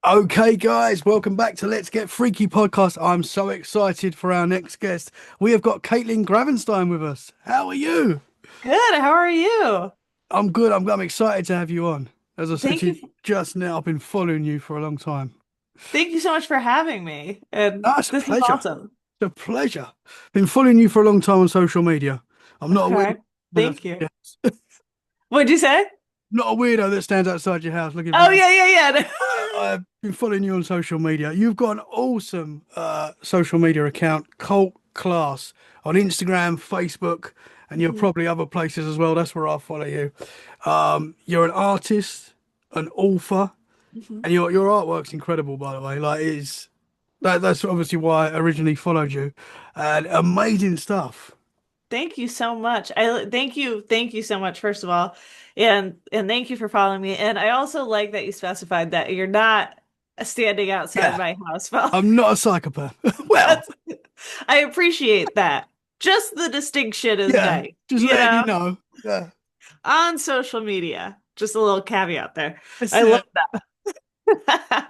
Okay, guys, welcome back to Let's Get Freaky podcast. I'm so excited for our next guest. We have got Caitlyn Grabenstein with us. How are you? Good. How are you? I'm good. I'm excited to have you on. As I said Thank to you. you just now, I've been following you for a long time. Thank you so much for having me. And Ah, it's a this is pleasure. awesome. It's a pleasure. Been following you for a long time on social media. I'm not a weirdo. Okay. Thank you. Yeah. What'd you say? Not a weirdo that stands outside your house looking for Oh you. yeah, yeah, yeah. I've been following you on social media. You've got an awesome social media account, Cult Class, on Instagram, Facebook, and you're Mhm, probably other places as well. That's where I follow you. You're an artist, an author, mhm. and your artwork's incredible, by the way. That's obviously why I originally followed you. And amazing stuff. Thank you so much. Thank you so much, first of all. And thank you for following me. And I also like that you specified that you're not standing outside Yeah, my house. Well, I'm not a psychopath. Well, that's I appreciate that. Just the distinction is yeah, nice, just letting you know. Yeah, on social media. Just a little caveat there. that's I love it. that.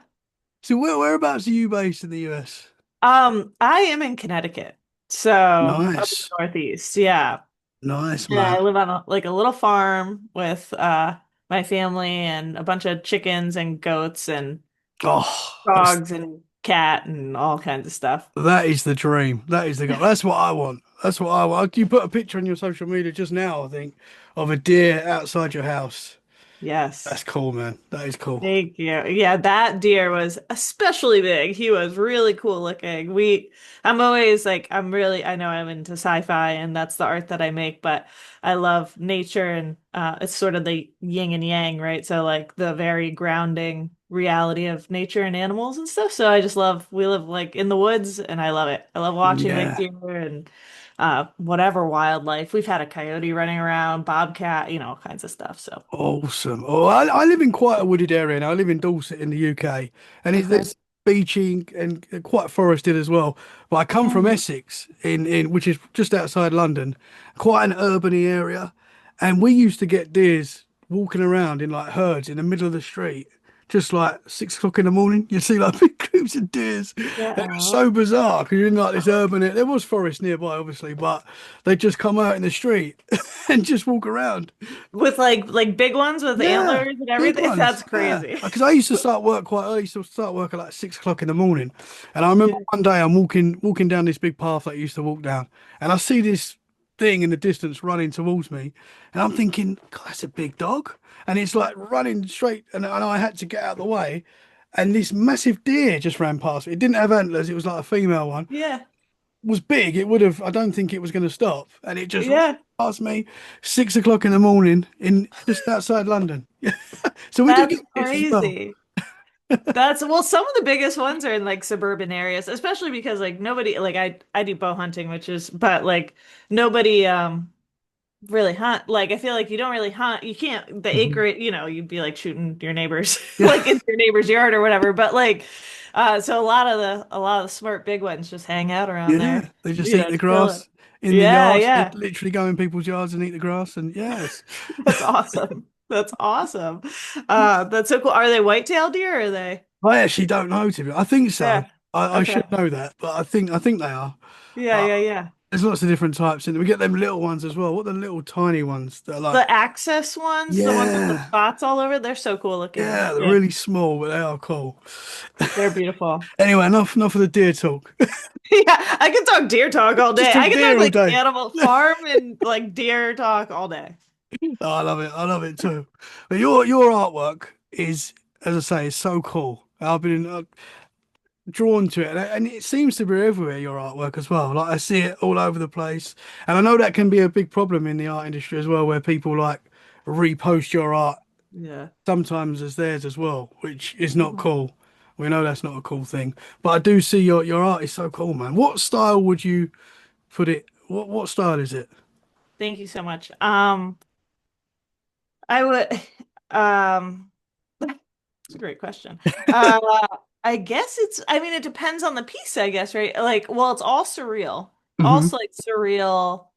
So whereabouts are you based in the US? I am in Connecticut, so up in Nice. the Northeast. Yeah. Nice, Yeah, man. I live on like a little farm with my family and a bunch of chickens and goats and Oh, dogs and cat and all kinds of stuff. that is the dream. That is the goal. That's what I want. That's what I want. You put a picture on your social media just now, I think, of a deer outside your house. That's Yes. cool, man. That is cool. Thank you. Yeah, that deer was especially big. He was really cool looking. I'm always like, I know I'm into sci-fi and that's the art that I make, but I love nature and it's sort of the yin and yang, right? So like the very grounding reality of nature and animals and stuff. So we live like in the woods and I love it. I love watching big Yeah. deer and whatever wildlife. We've had a coyote running around, bobcat, all kinds of stuff. So, Awesome. Oh, I live in quite a wooded area now. I live in Dorset in the UK, and okay. there's beachy and quite forested as well. But I come from Mm. Essex, in which is just outside London, quite an urban earea, and we used to get deers walking around in like herds in the middle of the street, just like 6 o'clock in the morning. You'd see like big groups of deers. It was Yeah. so bizarre because you're in like this urban. There was forest nearby, obviously, but they just come out in the street and just walk around. With like big ones with Yeah, antlers and big everything. ones. That's Yeah, crazy. because I used to start work quite early. I used to start work at like 6 o'clock in the morning, and I remember Yeah. one day I'm walking down this big path that I used to walk down, and I see this thing in the distance running towards me, and I'm thinking, God, that's a big dog, and it's like running straight, and I had to get out of the way, and this massive deer just ran past me. It didn't have antlers; it was like a female one. Yeah. Was big. It would have. I don't think it was going to stop, and it just ran Yeah. past me, 6 o'clock in the morning in just outside London. So we do That's get this as well. crazy. That's well, some of the biggest ones are in like suburban areas, especially because like nobody like I do bow hunting, which is but like nobody really hunt. Like I feel like you don't really hunt. You can't the Mhm. acre, you'd be like shooting your neighbors Yeah, like in your neighbor's yard or whatever. But like so a lot of the smart big ones just hang out around yeah. there, They just eat the chilling. grass in the Yeah, yard. They yeah. literally go in people's yards and eat the grass. And yes, That's awesome. That's awesome. That's so cool. Are they white-tailed deer or are they? I actually don't know to be. I think so. Yeah. I Okay. should know that, but I think they are. Yeah, Uh, yeah, yeah. there's lots of different types, and we get them little ones as well. What are the little tiny ones that are like, The access ones, the ones with the yeah, spots all over, they're so cool looking. yeah, they're Yeah, really small, but they are cool. they're beautiful. Anyway, enough of the deer talk. Yeah, I can talk deer talk all Just day. talk I can talk deer all like day. animal farm and like deer talk all day. Oh, I love it. I love it too. But your artwork is, as I say, is so cool. I've been drawn to it, and it seems to be everywhere. Your artwork as well. Like I see it all over the place, and I know that can be a big problem in the art industry as well, where people like repost your art Yeah. sometimes as theirs as well, which is not Mhm. cool. We know that's not a cool thing, but I do see your art is so cool, man. What style would you put it? What style is it? Thank you so much. I would it's a great question. Uh I guess I mean it depends on the piece, I guess, right? Like, well, it's all surreal. Hmm. Also like surreal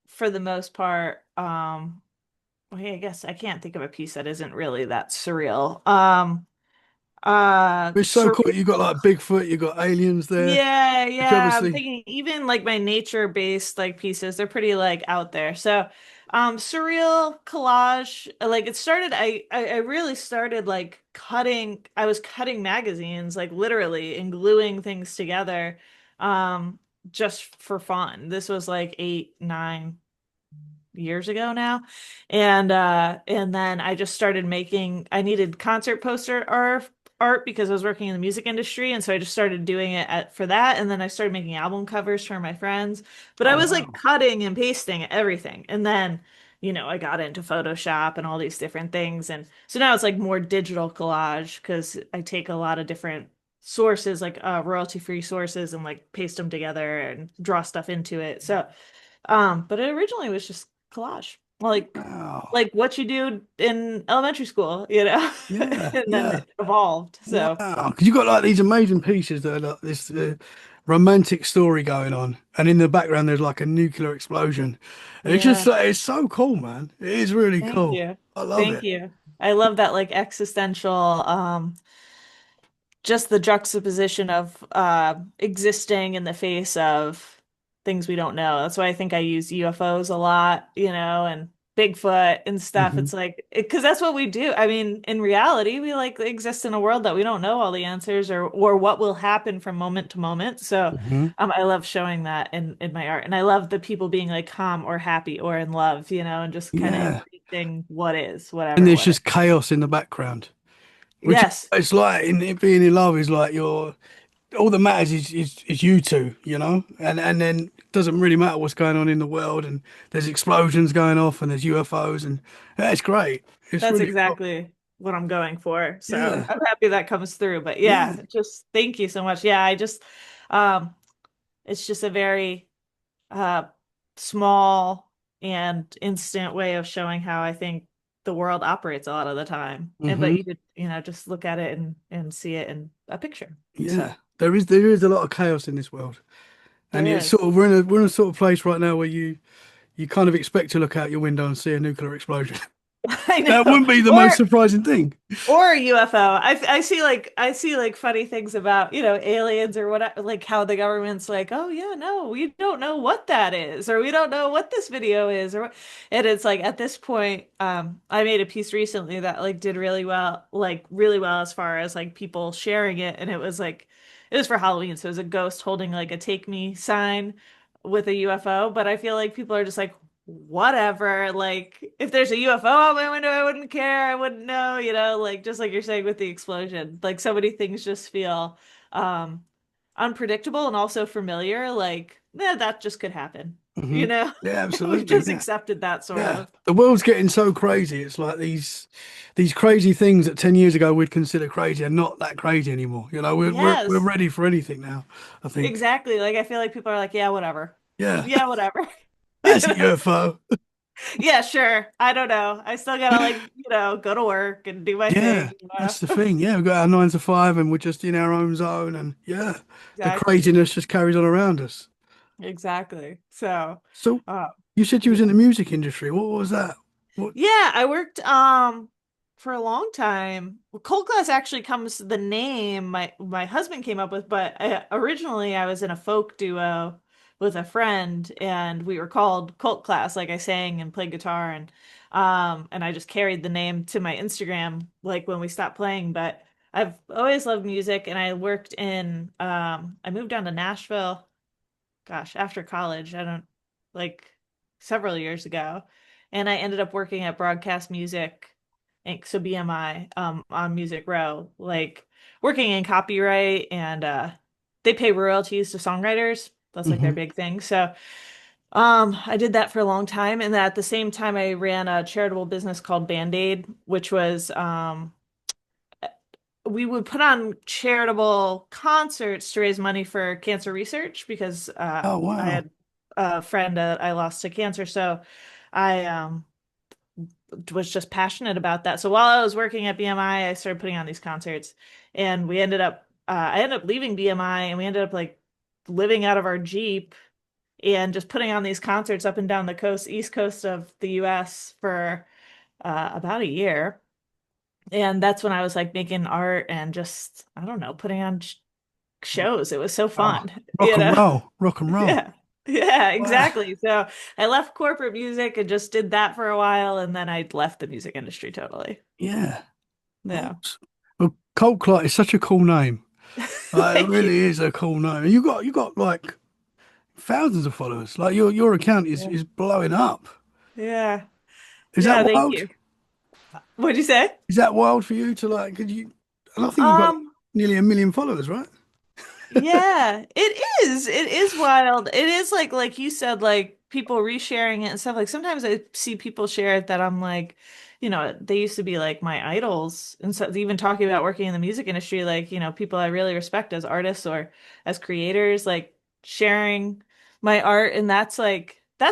for the most part. Well, yeah, I guess I can't think of a piece that isn't really that surreal. It's so Sur cool. You got like Bigfoot, you got aliens there, Yeah, which yeah. I'm obviously, thinking even like my nature-based like pieces, they're pretty like out there. So, surreal collage, like it started, I really started like I was cutting magazines like literally and gluing things together, um, just for fun. This was like 8, 9 years ago now. And then I just started making I needed concert poster art because I was working in the music industry, and so I just started doing it for that, and then I started making album covers for my friends. But I oh was like wow. cutting and pasting everything. And then, I got into Photoshop and all these different things, and so now it's like more digital collage because I take a lot of different sources like royalty-free sources and like paste them together and draw stuff into it. So but it originally was just collage, Wow. like what you do in elementary school, you know, Yeah, and then yeah. it evolved. Wow. So Because you got like these amazing pieces that are like this romantic story going on, and in the background there's like a nuclear explosion, and it's just yeah, like it's so cool, man. It is really thank cool. you, I love thank it. you. I love that like existential, just the juxtaposition of existing in the face of things we don't know. That's why I think I use UFOs a lot, and Bigfoot and stuff. Hmm. It's like, because that's what we do. I mean, in reality, we like exist in a world that we don't know all the answers or what will happen from moment to moment. So, Hmm. I love showing that in my art, and I love the people being like calm or happy or in love, and just kind of Yeah, embracing and whatever, there's what is. just chaos in the background, which Yes, it's like in it being in love is like you're all that matters is you two, and then it doesn't really matter what's going on in the world, and there's explosions going off, and there's UFOs, and yeah, it's great. It's that's really cool. exactly what I'm going for. So Yeah, I'm happy that comes through. But yeah. yeah, just thank you so much. Yeah, um, it's just a very uh small and instant way of showing how I think the world operates a lot of the time. And but Hmm. you could, just look at it and see it in a picture. So Yeah. There is a lot of chaos in this world, and there it's sort is. of we're in a sort of place right now where you kind of expect to look out your window and see a nuclear explosion. I That know. wouldn't be the most Or surprising thing. Or a UFO. I see like funny things about, aliens or what, like how the government's like, oh yeah, no, we don't know what that is, or we don't know what this video is, and it's like at this point, I made a piece recently that like did really well as far as like people sharing it, and it was for Halloween, so it was a ghost holding like a take me sign with a UFO, but I feel like people are just like, whatever. Like, if there's a UFO out my window, I wouldn't care. I wouldn't know, like just like you're saying with the explosion. Like so many things just feel um unpredictable and also familiar. Like, that just could happen. Hmm. You know? Yeah, We've absolutely. just Yeah. accepted that sort Yeah. of. The world's getting so crazy. It's like these crazy things that 10 years ago we'd consider crazy are not that crazy anymore. We're Yes, ready for anything now, I think. exactly. Like I feel like people are like, yeah, whatever. Yeah. Yeah, whatever. That's a UFO. Yeah, sure. I don't know. I still gotta like, go to work and do my Yeah, thing, that's the thing. Yeah, we've got our 9 to 5 and we're just in our own zone, and yeah, the Exactly. craziness just carries on around us. Exactly. So, So uh, you said you was yeah. in the music industry. What was that? What? Yeah, I worked for a long time. Well, Cold Class actually comes the name my husband came up with, but originally I was in a folk duo with a friend, and we were called Cult Class. Like I sang and played guitar, and I just carried the name to my Instagram like when we stopped playing. But I've always loved music, and I moved down to Nashville, gosh, after college. I don't like several years ago. And I ended up working at Broadcast Music Inc., so BMI, on Music Row, like working in copyright, and they pay royalties to songwriters. That's like their Hmm. big thing. So I did that for a long time. And at the same time I ran a charitable business called BANDADE, which was we would put on charitable concerts to raise money for cancer research because Oh I wow. had a friend that I lost to cancer. So I was just passionate about that. So while I was working at BMI, I started putting on these concerts, and I ended up leaving BMI, and we ended up like living out of our Jeep and just putting on these concerts up and down the coast, east coast of the US for about a year. And that's when I was like making art and just, I don't know, putting on shows. It was so Oh, fun, rock you and know? roll, rock and roll. Yeah. Yeah, Wow. exactly. So I left corporate music and just did that for a while, and then I left the music industry totally. Yeah. Yeah. Awesome. Well, Cult Clot is such a cool name. It Thank you. really is a cool name. And you got like thousands of followers. Like your account is Yeah. is blowing up. Yeah. Is that Yeah, thank wild? you. What'd you say? Is that wild for you to like? Could you? And I think you've got like Um, nearly 1 million followers, right? Yeah, it is. It is wild. It is like you said, like people resharing it and stuff. Like sometimes I see people share it that I'm like, they used to be like my idols. And so even talking about working in the music industry, like, people I really respect as artists or as creators, like sharing my art. And that's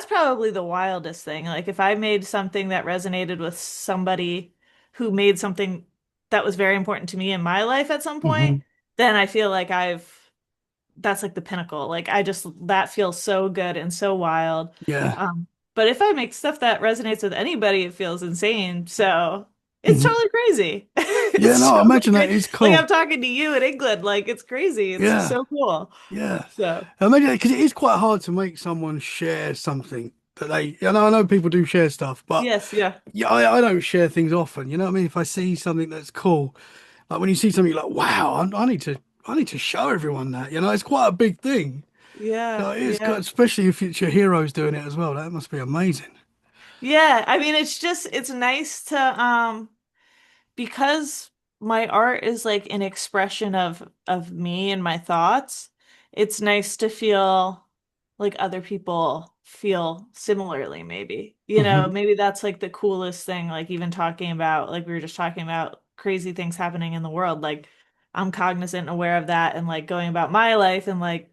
probably the wildest thing. Like if I made something that resonated with somebody who made something that was very important to me in my life at some point, Hmm. then I feel like that's like the pinnacle. Like that feels so good and so wild. Yeah. Um, but if I make stuff that resonates with anybody, it feels insane. So it's Hmm. totally crazy. Yeah. It's No, I totally imagine that crazy. is Like cool. I'm talking to you in England. Like it's crazy. It's just Yeah. so cool. Yeah. So I imagine because it is quite hard to make someone share something that they. I know people do share stuff, but yes, yeah, yeah, I don't share things often. You know what I mean? If I see something that's cool, like when you see something you're like, wow, I need to show everyone that. It's quite a big thing. yeah, It is, yeah. especially if it's your heroes doing it as well. That must be amazing. Yeah. I mean, it's nice to because my art is like an expression of me and my thoughts, it's nice to feel like other people feel similarly, maybe. Hmm. Maybe that's like the coolest thing, like even talking about, like we were just talking about crazy things happening in the world. Like I'm cognizant and aware of that and like going about my life and like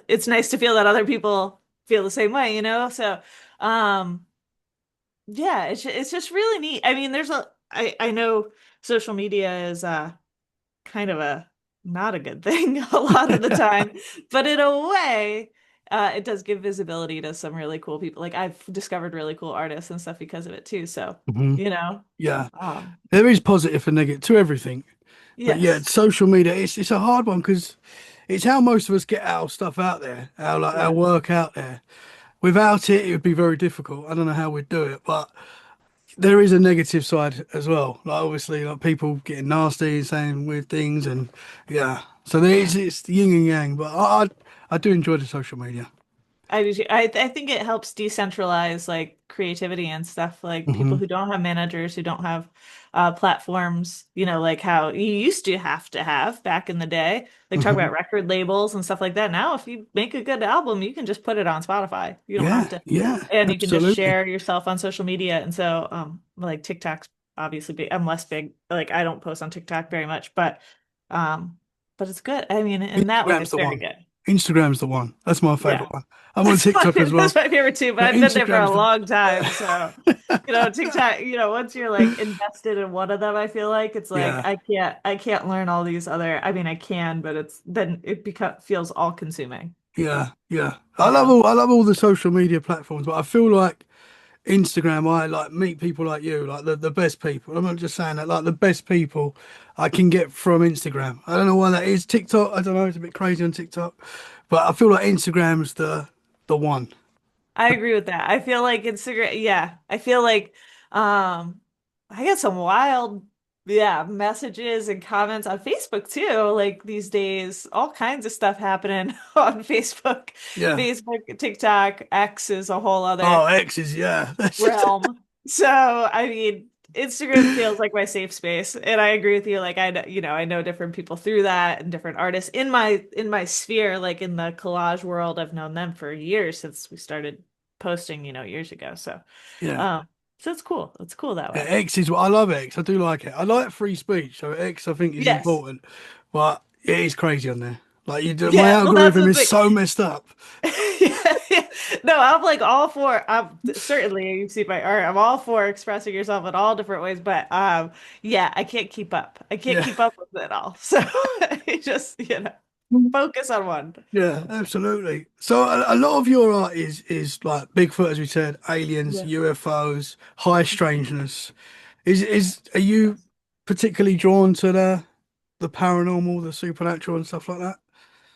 it's nice to feel that other people feel the same way, you know? So, um yeah, it's just really neat. I mean, I know social media is kind of a not a good thing a lot of the time, but in a way, it does give visibility to some really cool people. Like I've discovered really cool artists and stuff because of it too. So, Hmm. you know, Yeah, um, there is positive and negative to everything. But yeah, yes, social media, it's a hard one because it's how most of us get our stuff out there, our yeah. work out there. Without it, it would be very difficult. I don't know how we'd do it, but there is a negative side as well. Like obviously, like people getting nasty and saying weird things, and yeah. So there is Yeah. it's the yin and yang. But I do enjoy the social media. I do too. I think it helps decentralize like creativity and stuff. Like people Hmm. who don't have managers, who don't have platforms, like how you used to have back in the day. Like talk Hmm. about record labels and stuff like that. Now, if you make a good album, you can just put it on Spotify. You don't have Yeah, to, yeah, and you can just absolutely. share yourself on social media. And so, like TikTok's obviously big. I'm less big. Like I don't post on TikTok very much, um, but it's good. I mean, in that way, Instagram's it's the very one. good. Instagram's the one. That's my Yeah. favorite one. I'm on TikTok as That's well, my favorite too, but but I've been there for a Instagram's the long time. So, yeah, TikTok, once you're like invested in one of them, I feel like it's like yeah, I can't learn all these other. I mean, I can, but then it feels all consuming. yeah, yeah. So, I love all the social media platforms, but I feel like Instagram, I like meet people like you, like the best people. I'm not just saying that, like the best people I can get from Instagram. I don't know why that is. TikTok, I don't know, it's a bit crazy on TikTok, but I feel like Instagram's the one. I agree with that. I feel like Instagram, yeah. I feel like um I get some wild messages and comments on Facebook too. Like these days, all kinds of stuff happening on Facebook. Yeah. Facebook, TikTok, X is a whole Oh, other X's, yeah. That's just realm. So, I mean, Instagram feels like my safe space, and I agree with you. Like I know different people through that and different artists in my sphere, like in the collage world. I've known them for years since we started posting, years ago. So, yeah. um, so it's cool. It's cool that Yeah, way. X is what I love X. I do like it. I like free speech, so X I think is Yes. important. But it is crazy on there. Like my Yeah. Well, that's algorithm the is thing. so messed up. Yeah, yeah. No, I'm like all for certainly you see my art. I'm all for expressing yourself in all different ways, but yeah, I can't keep up. I can't Yeah. keep up with it all. So I just, focus on one. Yeah, absolutely. So a lot of your art is like Bigfoot, as we said, aliens, Yeah. UFOs, high strangeness. Are you? particularly drawn to the paranormal, the supernatural, and stuff like that?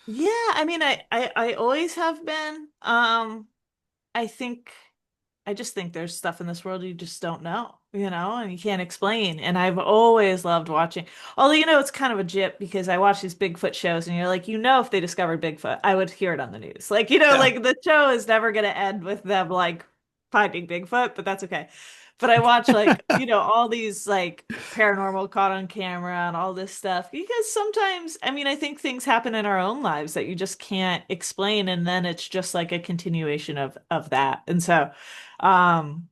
Yeah, I mean, I always have been. I think I just think there's stuff in this world you just don't know, and you can't explain. And I've always loved watching. Although, it's kind of a jip because I watch these Bigfoot shows and you're like, if they discovered Bigfoot, I would hear it on the news. Like, Yeah. like the show is never going to end with them like finding Bigfoot, but that's okay. But I watch like, all these like paranormal caught on camera and all this stuff because sometimes, I mean, I think things happen in our own lives that you just can't explain, and then it's just like a continuation of that. And so, um,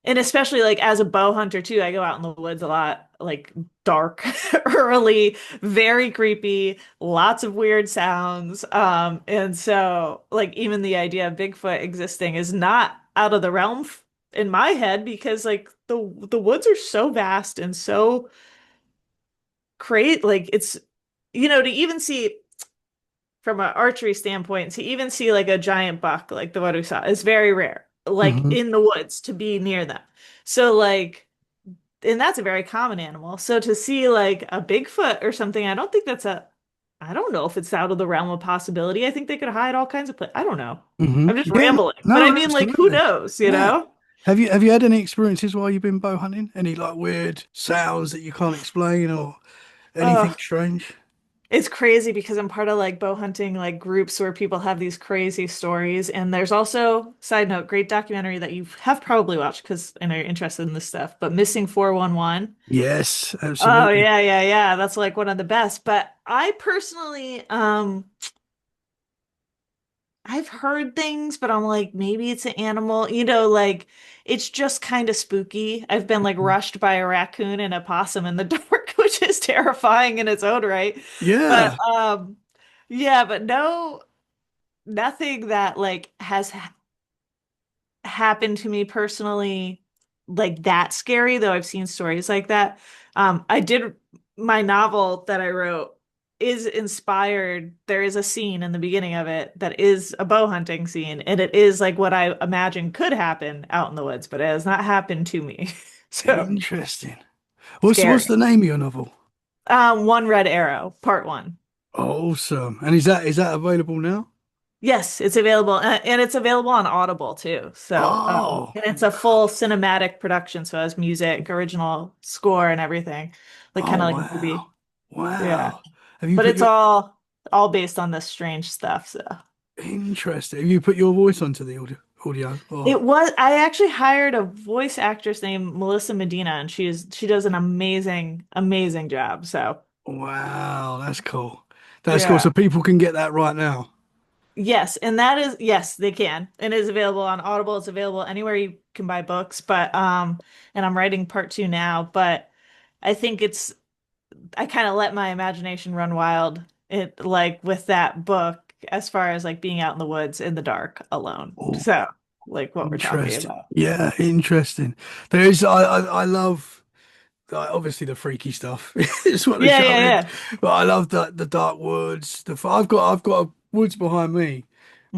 and especially like as a bow hunter too, I go out in the woods a lot, like dark, early, very creepy, lots of weird sounds. And so like even the idea of Bigfoot existing is not out of the realm in my head because like the woods are so vast and so great. Like it's, to even see from an archery standpoint, to even see like a giant buck like the one we saw is very rare, like Hmm. in the woods to be near them. So like, and that's a very common animal. So to see like a Bigfoot or something, I don't know if it's out of the realm of possibility. I think they could hide all kinds of places. I don't know. Hmm. I'm just Yeah. rambling, but I No, mean, like, who absolutely. knows, you Yeah. know? Have you had any experiences while you've been bow hunting? Any like weird sounds that you can't explain or anything Ugh. strange? It's crazy because I'm part of like bow hunting like groups where people have these crazy stories. And there's also, side note, great documentary that you have probably watched because I know you're interested in this stuff, but Missing 411. Yes, Oh absolutely. yeah, yeah, yeah. That's like one of the best. But I personally, I've heard things, but I'm like, maybe it's an animal, like it's just kind of spooky. I've been like rushed by a raccoon and a possum in the dark, which is terrifying in its own right. But Yeah. yeah, but no, nothing that like has happened to me personally like that scary, though I've seen stories like that. I did my novel that I wrote is inspired. There is a scene in the beginning of it that is a bow hunting scene, and it is like what I imagine could happen out in the woods, but it has not happened to me. So Interesting. What's scary. the name of your novel? One Red Arrow, part one. Awesome. And is that available now? Yes, it's available, and it's available on Audible too. So, Oh, and it's a full cinematic production, so it has music, original score, and everything, like oh kind of like a wow. movie. Yeah, Wow. Have you but put it's your all based on this strange stuff. So interesting. Have you put your voice onto the audio? Oh, it was. I actually hired a voice actress named Melissa Medina, and she does an amazing, amazing job. So wow, that's cool. That's cool. yeah. So people can get that right now. Yes, and that is yes, they can. And it is available on Audible. It's available anywhere you can buy books, but and I'm writing part two now, but I think I kind of let my imagination run wild it like with that book as far as like being out in the woods in the dark alone. Oh, So, like what we're talking interesting. about. Yeah, interesting. I love like, obviously the freaky stuff. It's what the Yeah, show yeah, is. yeah. But I love the dark woods. I've got a woods behind me,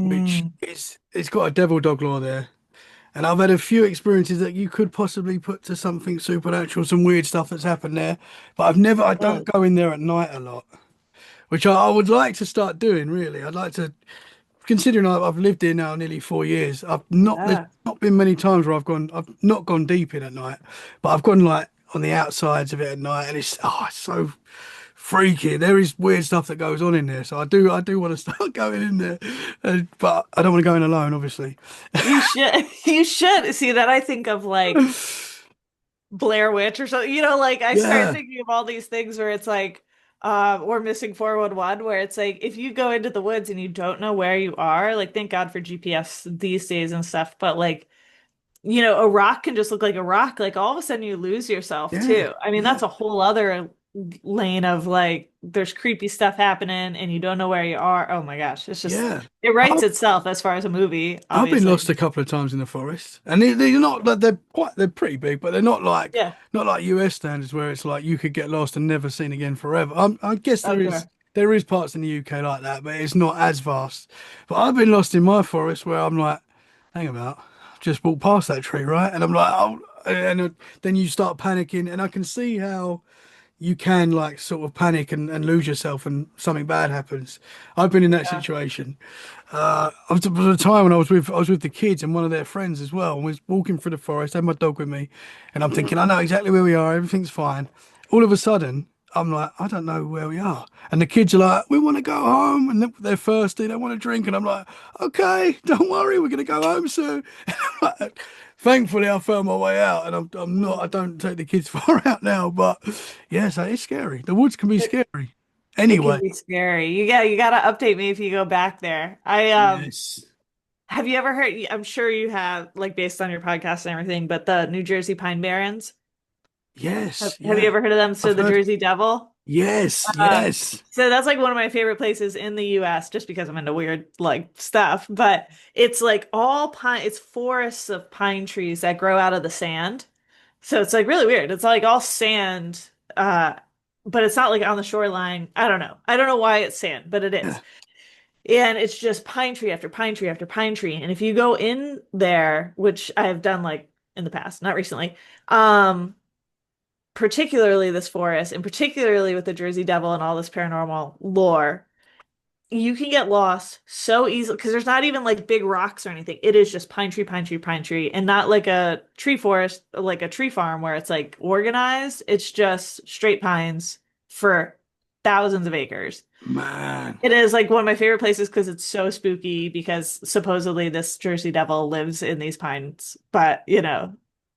which Mm, is it's got a devil dog law there. And I've had a few experiences that you could possibly put to something supernatural, some weird stuff that's happened there. But I don't really? go in there at night a lot, which I would like to start doing, really. I'd like to, considering I've lived here now nearly 4 years, there's Yeah. not been many times where I've not gone deep in at night, but I've gone like on the outsides of it at night, and it's so freaky. There is weird stuff that goes on in there, so I do want to start going in there, but I don't want to go in alone, obviously. You should you should see that I think of like Blair Witch or something. Like I start Yeah, thinking of all these things where it's like, or Missing 411, where it's like if you go into the woods and you don't know where you are, like thank God for GPS these days and stuff, but like, a rock can just look like a rock. Like all of a sudden you lose yourself yeah, too. I mean, yeah, that's a whole other lane of like there's creepy stuff happening and you don't know where you are. Oh my gosh, it's just yeah. it writes I've itself as far as a movie, I've been obviously. lost a couple of times in the forest, and they're not like they're pretty big, but they're Yeah. not like US standards where it's like you could get lost and never seen again forever. I guess Okay. there is parts in the UK like that, but it's not as vast. But I've been lost in my forest where I'm like, hang about, I've just walked past that tree, right? And I'm like, oh. and then you start panicking, and I can see how you can like sort of panic and lose yourself and something bad happens. I've been in that Yeah. situation. There was a time when I was with the kids and one of their friends as well, and we was walking through the forest. I had my dog with me, and I'm thinking, I know exactly where we are. Everything's fine. All of a sudden, I'm like, I don't know where we are, and the kids are like, we want to go home, and they're thirsty. They want to drink, and I'm like, okay, don't worry, we're gonna go home soon. Thankfully, I found my way out, and I'm not. I don't take the kids far out now, but yeah, so it's scary. The woods can be It, scary. it can Anyway, be scary. You gotta update me if you go back there. I yes, have you ever heard, I'm sure you have, like based on your podcast and everything, but the New Jersey Pine Barrens. yes, Have you yeah. ever heard of them? So I've the heard. Jersey Devil. Yes, Uh, yes. so that's like one of my favorite places in the US just because I'm into weird like stuff. But it's like all pine, it's forests of pine trees that grow out of the sand. So it's like really weird. It's like all sand, but it's not like on the shoreline. I don't know. I don't know why it's sand, but it is. Yeah, And it's just pine tree after pine tree after pine tree. And if you go in there, which I have done like in the past, not recently, um, particularly this forest, and particularly with the Jersey Devil and all this paranormal lore, you can get lost so easily because there's not even like big rocks or anything. It is just pine tree, pine tree, pine tree, and not like a tree forest, like a tree farm where it's like organized. It's just straight pines for thousands of acres. man. It is like one of my favorite places because it's so spooky because supposedly this Jersey Devil lives in these pines, but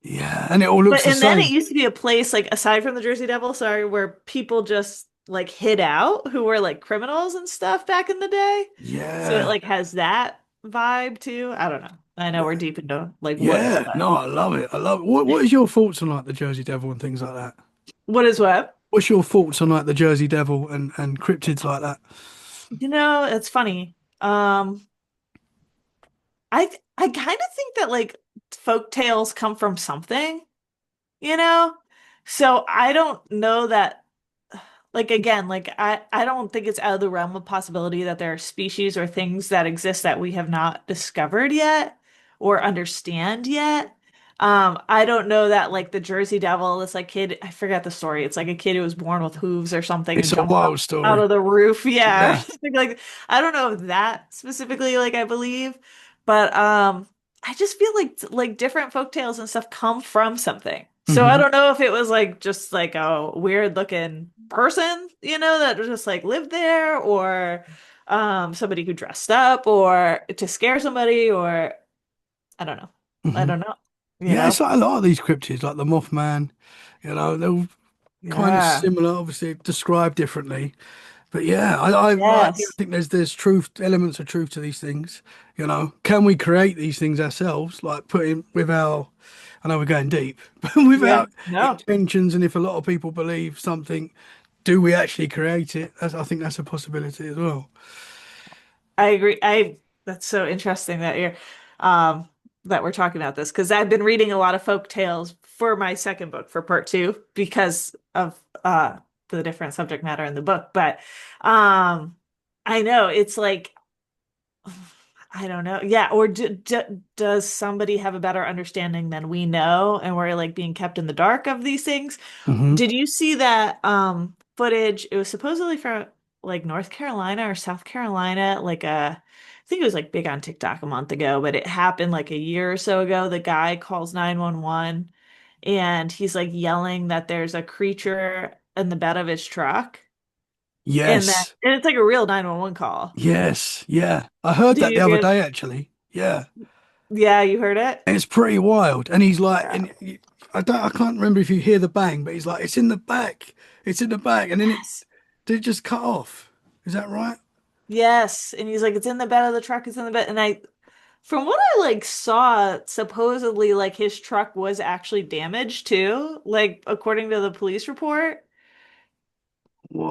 Yeah, and it all looks but the and then it same. used to be a place like aside from the Jersey Devil, sorry, where people just like hid out who were like criminals and stuff back in the day. So it Yeah, like has that vibe too. I don't know. I know we're deep into like woods, yeah. but No, I love it. I love it. What is your thoughts on like the Jersey Devil and things like that? what is what? What's your thoughts on like the Jersey Devil and cryptids like that? It's funny. I kind of think that like folk tales come from something, you know? So I don't know that like again, like I don't think it's out of the realm of possibility that there are species or things that exist that we have not discovered yet or understand yet. I don't know that like the Jersey Devil, this like kid, I forgot the story. It's like a kid who was born with hooves or something and It's a jumped wild out story. of the roof. Yeah, or Yeah. something like I don't know if that specifically like I believe, but I just feel like different folk tales and stuff come from something. So I Hmm. don't know if it was like just like a weird looking person, that just like lived there or somebody who dressed up or to scare somebody or I don't know. I Hmm. don't know, you Yeah, know? it's like a lot of these cryptids, like the Mothman. They're all kind of Yeah. similar, obviously described differently. But yeah, I Yes. think there's truth, elements of truth to these things. Can we create these things ourselves? Like putting with our, I know we're going deep, but with Yeah. our No, intentions, and if a lot of people believe something, do we actually create it? I think that's a possibility as well. I agree. That's so interesting um that we're talking about this because I've been reading a lot of folk tales for my second book for part two because of the different subject matter in the book. But um I know it's like I don't know. Yeah, or does somebody have a better understanding than we know and we're like being kept in the dark of these things? Hmm. Did you see that footage? It was supposedly from like North Carolina or South Carolina, I think it was like big on TikTok a month ago, but it happened like a year or so ago. The guy calls 911 and he's like yelling that there's a creature in the bed of his truck Yes, and it's like a real 911 call. yes, yeah. I heard Did that you the other get day, actually. Yeah. Yeah, you heard it? And it's pretty wild. And he's like, Yeah. and I can't remember if you hear the bang, but he's like, it's in the back. It's in the back. And then Yes. did it just cut off? Is that right? Yes. And he's like, it's in the bed of the truck, it's in the bed. And from what I like saw, supposedly like his truck was actually damaged too, like according to the police report.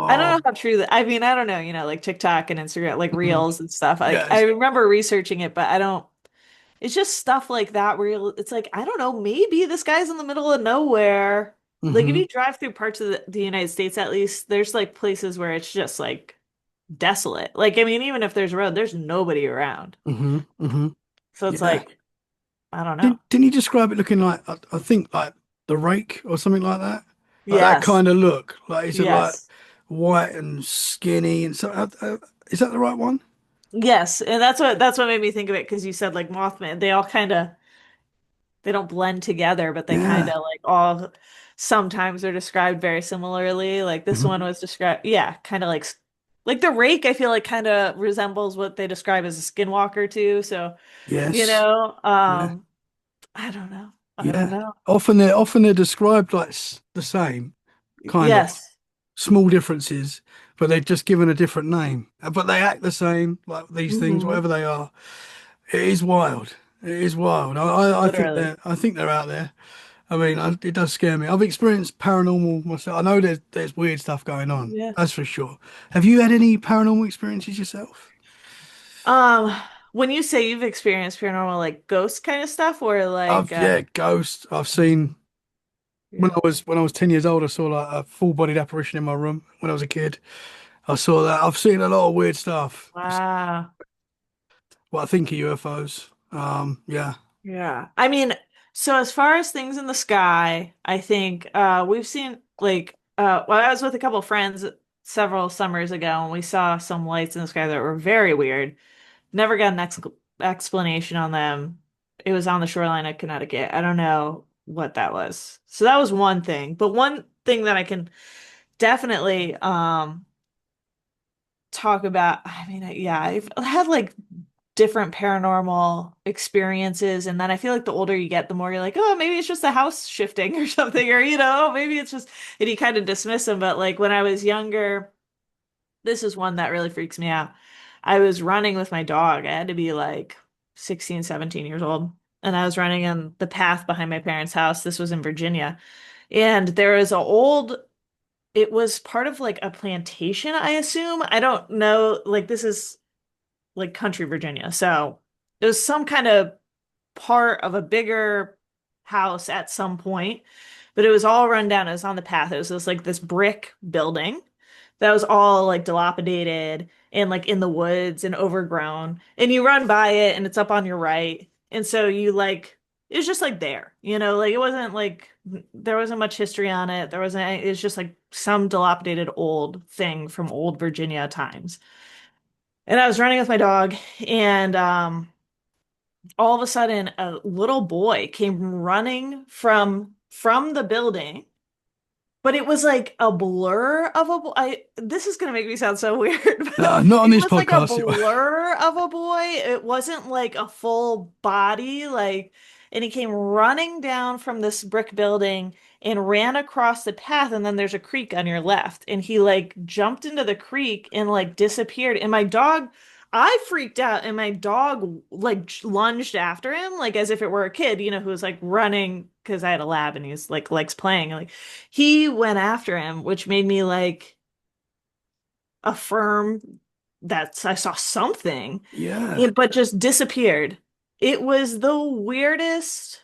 I don't Whoa. know how true that, I mean, I don't know, like TikTok and Instagram, like Mhm. reels and stuff. Like I Yes. remember researching it, but I don't, it's just stuff like that where it's like, I don't know, maybe this guy's in the middle of nowhere. Like if Hmm. you drive through parts of the United States, at least, there's like places where it's just like desolate. Like, I mean, even if there's a road, there's nobody around. Hmm. Hmm. So it's Yeah. like, I don't know. Didn't you describe it looking like I think like the rake or something like that? Like that Yes. kind of look. Like is it like Yes. white and skinny and so is that the right one? Yes. And that's what made me think of it because you said like Mothman, they all kind of they don't blend together, but they kind Yeah. of like all sometimes are described very similarly. Like this one Mhm. was described, yeah, kind of like the rake, I feel like kind of resembles what they describe as a skinwalker too. So, you Yes. know, Yeah. I don't know. I don't Yeah. know. Often they're described like the same, kind of Yes, small differences, but they're just given a different name. But they act the same, like these things, hmm whatever they are. It is wild. It is wild. literally. I think they're out there. I mean, it does scare me. I've experienced paranormal myself. I know there's weird stuff going on. Yeah. That's for sure. Have you had any paranormal experiences yourself? Um, when you say you've experienced paranormal, like ghost kind of stuff, or like, Yeah, ghosts. I've seen yeah. when I was 10 years old, I saw like a full-bodied apparition in my room when I was a kid. I saw that. I've seen a lot of weird stuff. Wow. What I think of UFOs. Yeah. Yeah. I mean, so as far as things in the sky, I think we've seen like well, I was with a couple of friends several summers ago and we saw some lights in the sky that were very weird. Never got an explanation on them. It was on the shoreline of Connecticut. I don't know what that was. So that was one thing. But one thing that I can definitely talk about, I mean, yeah, I've had like different paranormal experiences. And then I feel like the older you get, the more you're like, oh, maybe it's just the house shifting or something, or, maybe it's just, and you kind of dismiss them. But like when I was younger, this is one that really freaks me out. I was running with my dog. I had to be like 16, 17 years old. And I was running on the path behind my parents' house. This was in Virginia. And there was it was part of like a plantation, I assume. I don't know. Like this is like country Virginia. So it was some kind of part of a bigger house at some point, but it was all run down. It was on the path. It was this brick building that was all like dilapidated and like in the woods and overgrown. And you run by it and it's up on your right. And so you like it was just like there, like it wasn't like there wasn't much history on it. It was just like some dilapidated old thing from old Virginia times. And I was running with my dog, and all of a sudden, a little boy came running from the building, but it was like a blur of a boy. This is gonna make me sound so weird, but Not on it this was like a podcast. blur of a boy. It wasn't like a full body, like, and he came running down from this brick building and ran across the path, and then there's a creek on your left, and he like jumped into the creek and like disappeared. And my dog, I freaked out, and my dog like lunged after him, like as if it were a kid, who was like running because I had a lab and he's like likes playing. Like he went after him, which made me like affirm that I saw something, Yeah. but just disappeared. It was the weirdest.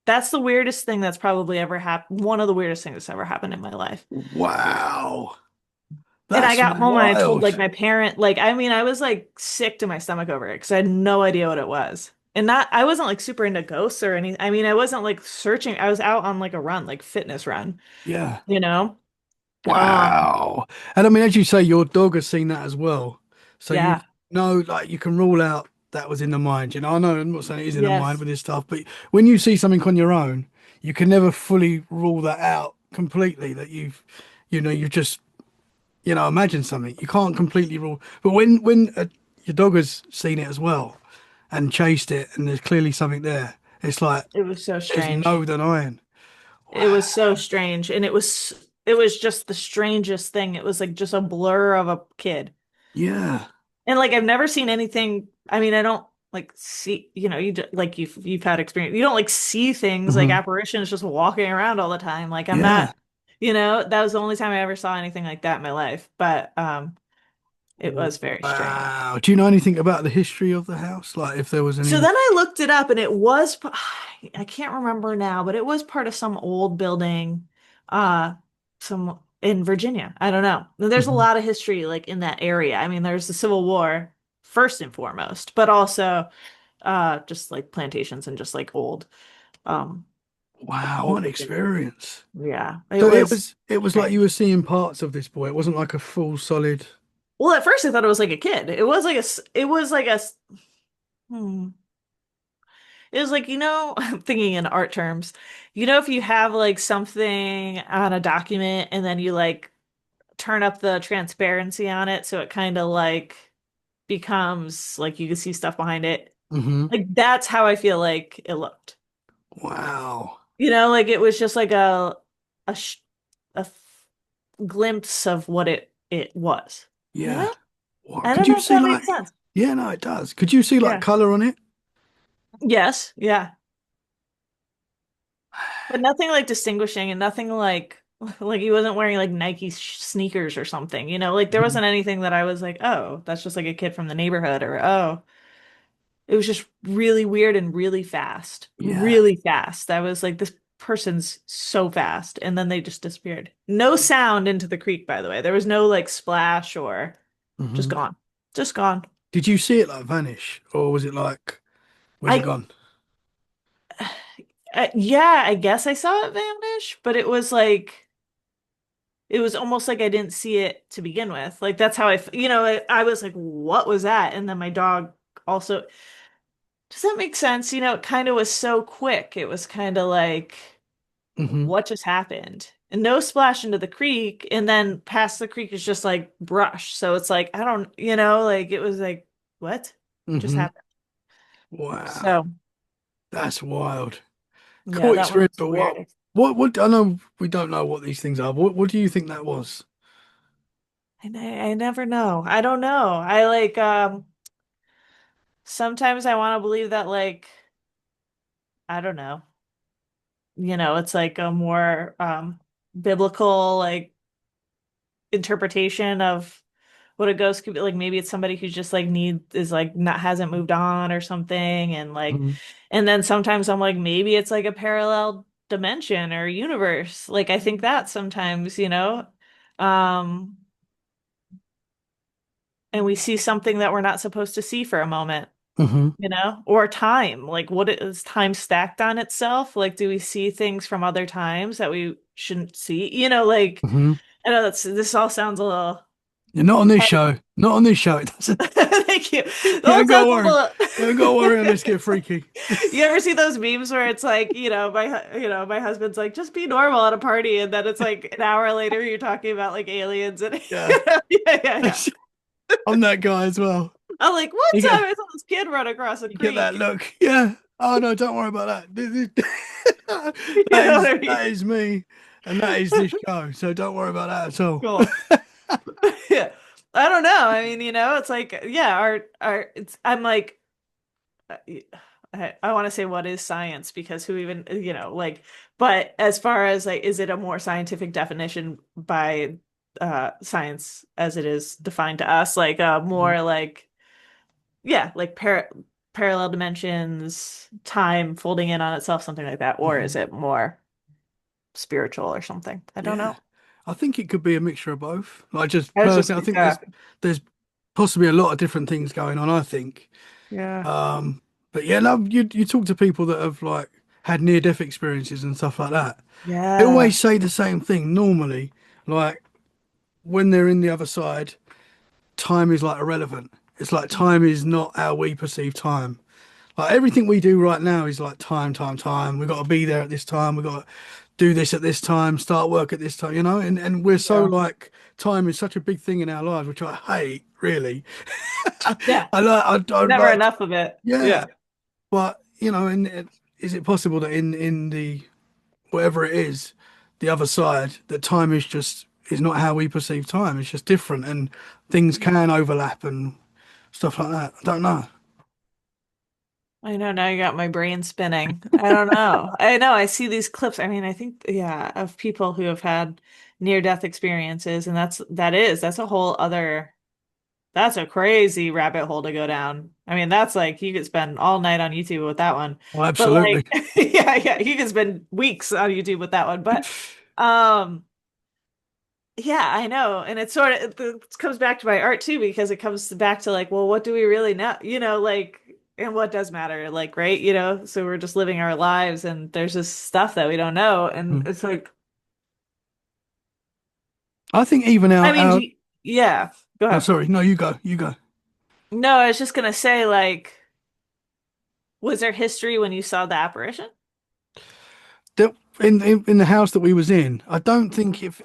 That's the weirdest thing that's probably ever happened. One of the weirdest things that's ever happened in my life. Wow. And I That's got home and I told like wild. my parent, like, I mean, I was like sick to my stomach over it because I had no idea what it was. And I wasn't like super into ghosts or anything. I mean, I wasn't like searching. I was out on like a run, like fitness run, Yeah. you know? Um, Wow. And I mean, as you say, your dog has seen that as well. So you yeah. know, like you can rule out that was in the mind. I know I'm not saying it is in the mind Yes. with this stuff, but when you see something on your own, you can never fully rule that out completely that you've just, imagined something. You can't completely rule. But when your dog has seen it as well and chased it and there's clearly something there, it's like It was so there's no strange. denying. It Wow. was so strange. And it was just the strangest thing. It was like just a blur of a kid. Yeah. And like I've never seen anything. I mean, I don't like see, like you've had experience. You don't like see things like Hmm. apparitions just walking around all the time. Like I'm Yeah. not, that was the only time I ever saw anything like that in my life. But it was very strange. Wow. Do you know anything about the history of the house? Like if there was So any. then I looked it up and it was I can't remember now, but it was part of some old building some in Virginia. I don't know. There's a Mhm. lot of history like in that area. I mean, there's the Civil War first and foremost, but also just like plantations and just like old, um, Wow, old what an looking. experience. Yeah, So it was it was like you strange. were seeing parts of this boy. It wasn't like a full solid. Well, at first I thought it was like a kid. It was like it was like hmm. It was like, I'm thinking in art terms, if you have like something on a document and then you like turn up the transparency on it so it kind of like becomes like you can see stuff behind it. Hmm. Like that's how I feel like it looked. Wow. Like it was just like a, sh a glimpse of what it was. You Yeah. know? Wow. I Could don't you know if see that makes like? sense. Yeah, no, it does. Could you see like Yeah. color on it? Yes. Yeah. But nothing like distinguishing and nothing like he wasn't wearing like Nike sneakers or something. Like there Mhm. wasn't anything that I was like, "Oh, that's just like a kid from the neighborhood," or "Oh, it was just really weird and really fast." Yeah. Really fast. I was like this person's so fast and then they just disappeared. No sound into the creek, by the way. There was no like splash or just Hmm. gone. Just gone. Did you see it like vanish, or was it like, where's it I gone? yeah, I guess I saw it vanish, but it was almost like I didn't see it to begin with. Like that's how I was like, what was that? And then my dog also, does that make sense? It kind of was so quick. It was kind of like, Hmm. what just happened? And no splash into the creek. And then past the creek is just like brush. So it's like, I don't, like it was like, what just Hmm. happened? Wow. So That's wild. yeah, Cool that one experience, was but the weirdest. what, I know we don't know what these things are. What do you think that was? And I never know. I don't know. I like, sometimes I want to believe that like, I don't know. It's like a more biblical like interpretation of what a ghost could be. Like maybe it's somebody who just like is like not hasn't moved on or something and like Hmm. and then sometimes I'm like maybe it's like a parallel dimension or universe. Like I think that sometimes, Um and we see something that we're not supposed to see for a moment. Hmm. Or time. Like, what is time stacked on itself? Like, do we see things from other times that we shouldn't see? Like, Hmm. I know this all sounds a little You're not on this heavy. show. Not on this show. It doesn't. Thank you. It You all ain't got to sounds a worry. little. You ain't got to worry unless get freaky. You ever see those memes where it's like, my husband's like, just be normal at a party, and then it's like an hour later you're talking about like aliens and Yeah. yeah, yeah, yeah. I'm that guy as well. I'm like, one You time get I saw this kid run across a you get that creek. look. Yeah. Oh no, don't worry about that. You know what I mean? That is me, and that is this show. So don't worry about that at all. Cool. Yeah. I don't know. I mean, it's like, yeah, I'm like, I want to say what is science because who even, like, but as far as like, is it a more scientific definition by science as it is defined to us? Like, Mhm. more like, yeah, like parallel dimensions, time folding in on itself, something like that. Or is Mhm. it more spiritual or something? I don't Yeah, know. I think it could be a mixture of both. Like just I was just, personally, I think yeah, there's possibly a lot of different things going on. I think. yeah, Um, but yeah, no, you talk to people that have like had near death experiences and stuff like that. They yeah, always say the same thing normally. Like when they're in the other side, time is like irrelevant. It's like time is not how we perceive time. Like everything we do right now is like time, time, time. We've got to be there at this time. We've got to do this at this time, start work at this time, and we're so yeah, like time is such a big thing in our lives, which I hate, really. yeah. I'd Never like, enough of it. yeah, Yeah. but is it possible that in the whatever it is, the other side, that time is not how we perceive time. It's just different, and things can overlap and stuff like that. I don't know. I know now you got my brain spinning. I don't know. I know I see these clips. I mean, I think yeah, of people who have had near-death experiences and that's a whole other that's a crazy rabbit hole to go down. I mean, that's like you could spend all night on YouTube with that one. Oh, But like absolutely. yeah, yeah, you could spend weeks on YouTube with that one. But um yeah, I know. And it's it comes back to my art too because it comes back to like, well, what do we really know? Like and what does matter, like, right? So we're just living our lives and there's this stuff that we don't know. And Mm. it's like, I think even I mean, our yeah, go oh, ahead. sorry, no, you go, you go. No, I was just gonna say, like, was there history when you saw the apparition? In the house that we was in, I don't Mhm. think if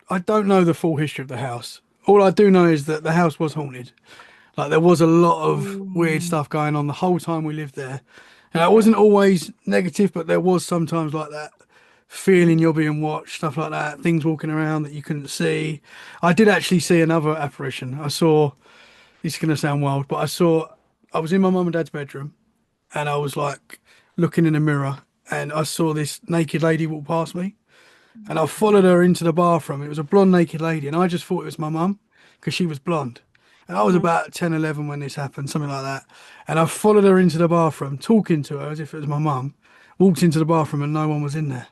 I don't know the full history of the house. All I do know is that the house was haunted. Like there was a lot of weird Mm, stuff going on the whole time we lived there. And it yeah. wasn't always negative, but there was sometimes like that feeling Mm, you're being watched, stuff like that, things walking around that you couldn't see. I did actually see another apparition. I saw, this is going to sound wild, but I was in my mum and dad's bedroom and I was like looking in the mirror and I saw this naked lady walk past me and I followed her into the bathroom. It was a blonde naked lady and I just thought it was my mum because she was blonde. And I was mhm. about 10, 11 when this happened, something like that. And I followed her into the bathroom, talking to her as if it was my mum, walked into the bathroom and no one was in there.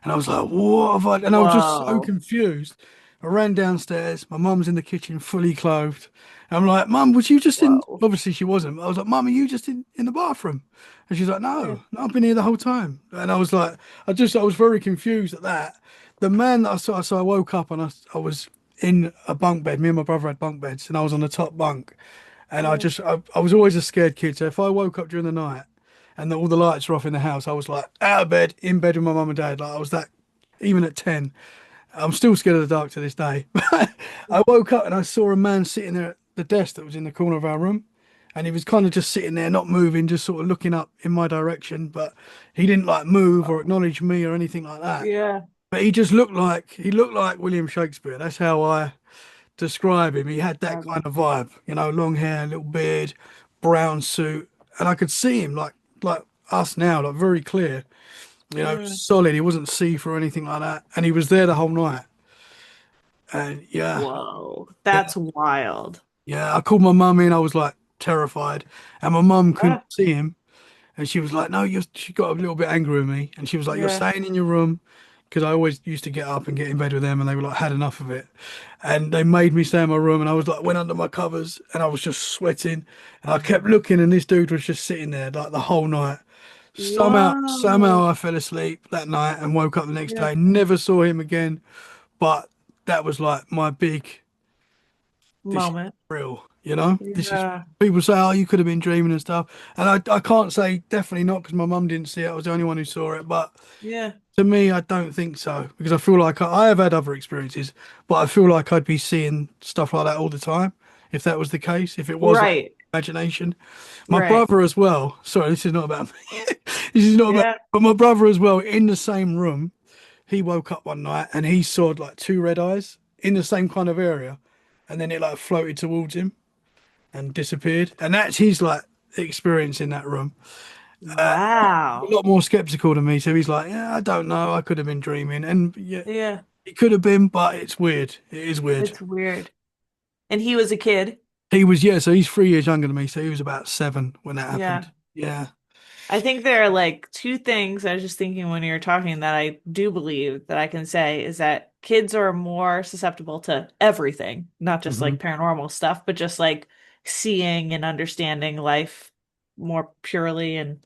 And I was like, what have I? And I was just so Whoa. confused. I ran downstairs. My mum's in the kitchen, fully clothed. I'm like, Mum, was you just in? Whoa. Obviously, she wasn't. I was like, Mum, are you just in the bathroom? And she's like, Yeah. no, I've been here the whole time. And I was like, I was very confused at that. The man that I saw, so I woke up and I was in a bunk bed. Me and my brother had bunk beds, and I was on the top bunk. And Yeah. I was always a scared kid. So if I woke up during the night and all the lights were off in the house, I was like out of bed, in bed with my mum and dad. Like I was that, even at 10. I'm still scared of the dark to this day. I woke up and I saw a man sitting there at the desk that was in the corner of our room. And he was kind of just sitting there, not moving, just sort of looking up in my direction. But he didn't like move or acknowledge me or anything like that. Yeah. But he looked like William Shakespeare. That's how I describe him. He had that kind Incredible. of vibe, long hair, little beard, brown suit, and I could see him like us now, like very clear, Mm. solid. He wasn't see-through or anything like that, and he was there the whole night. And yeah, Whoa. yeah, That's wild. yeah. I called my mum in. I was like terrified, and my mum couldn't Yeah. see him. And she was like, no, she got a little bit angry with me. And she was like, you're Yeah. staying in your room. Because I always used to get up and get in bed with them and they were like, had enough of it. And they made me stay in my room and I was like, went under my covers and I was just sweating. And I kept looking and this dude was just sitting there like the whole night. Somehow Whoa. I fell asleep that night and woke up the next Yeah. day. Never saw him again. But that was like my big, this is Moment. real, you know? This is, Yeah. people say, oh, you could have been dreaming and stuff. And I can't say definitely not because my mum didn't see it. I was the only one who saw it. But Yeah. to me, I don't think so because I feel like I have had other experiences, but I feel like I'd be seeing stuff like that all the time if that was the case, if it was like Right. imagination. My Right. brother as well. Sorry, this is not about me. This is not about, Yeah. but my brother as well in the same room. He woke up one night and he saw like two red eyes in the same kind of area, and then it like floated towards him and disappeared. And that's his like experience in that room. A Wow. lot more skeptical than me, so he's like, "Yeah, I don't know. I could have been dreaming." And yeah, Yeah. it could have been, but it's weird. It is weird. It's weird. And he was a kid. He was, yeah, so he's 3 years younger than me, so he was about 7 when that Yeah. happened. Yeah. I think there are like two things I was just thinking when you were talking that I do believe that I can say is that kids are more susceptible to everything, not just Hmm. like paranormal stuff, but just like seeing and understanding life more purely and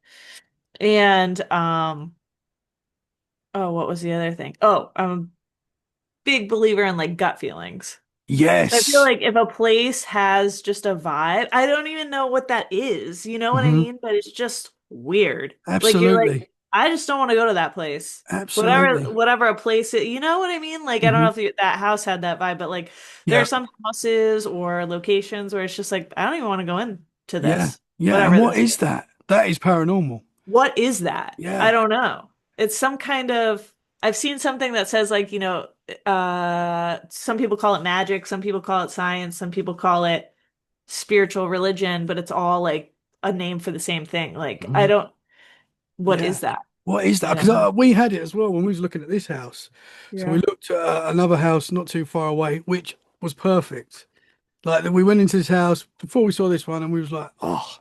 oh, what was the other thing? Oh, I'm a big believer in like gut feelings. I feel Yes. like if a place has just a vibe, I don't even know what that is. You know what I Hmm. mean? But it's just weird. Like you're like, Absolutely. I just don't want to go to that place. Absolutely. Whatever a place is, you know what I mean? Like I don't Hmm. know if that house had that vibe, but like there are Yeah. some houses or locations where it's just like I don't even want to go into Yeah. this, Yeah. And whatever what this is. is that? That is paranormal. What is that? I Yeah. don't know. It's some kind of, I've seen something that says like, some people call it magic, some people call it science, some people call it spiritual religion, but it's all like a name for the same thing. Like, I Mhm. don't, what Yeah. is that? What is I that? don't Because know. we had it as well when we was looking at this house. So we Yeah. looked at another house not too far away, which was perfect. Like we went into this house before we saw this one, and we was like, "Oh,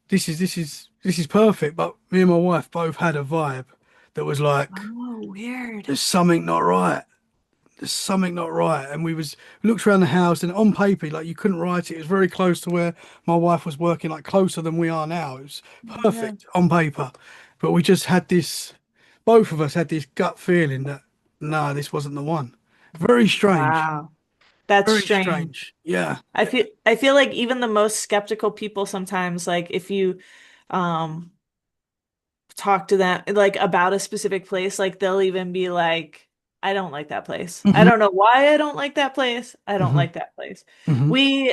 this is perfect." But me and my wife both had a vibe that was like, Oh, weird. "There's something not right." there's something not right. And we looked around the house, and on paper, like you couldn't write it. It was very close to where my wife was working, like closer than we are now. It was Yeah. perfect on paper, but we just had this. Both of us had this gut feeling that no, this wasn't the one. Very strange. Wow. That's Very strange. strange. Yeah. I feel like even the most skeptical people sometimes, like if you um talk to them like about a specific place, like they'll even be like, I don't like that place. I Hmm. don't know why I don't like that place. I don't Hmm. like that place. Hmm. We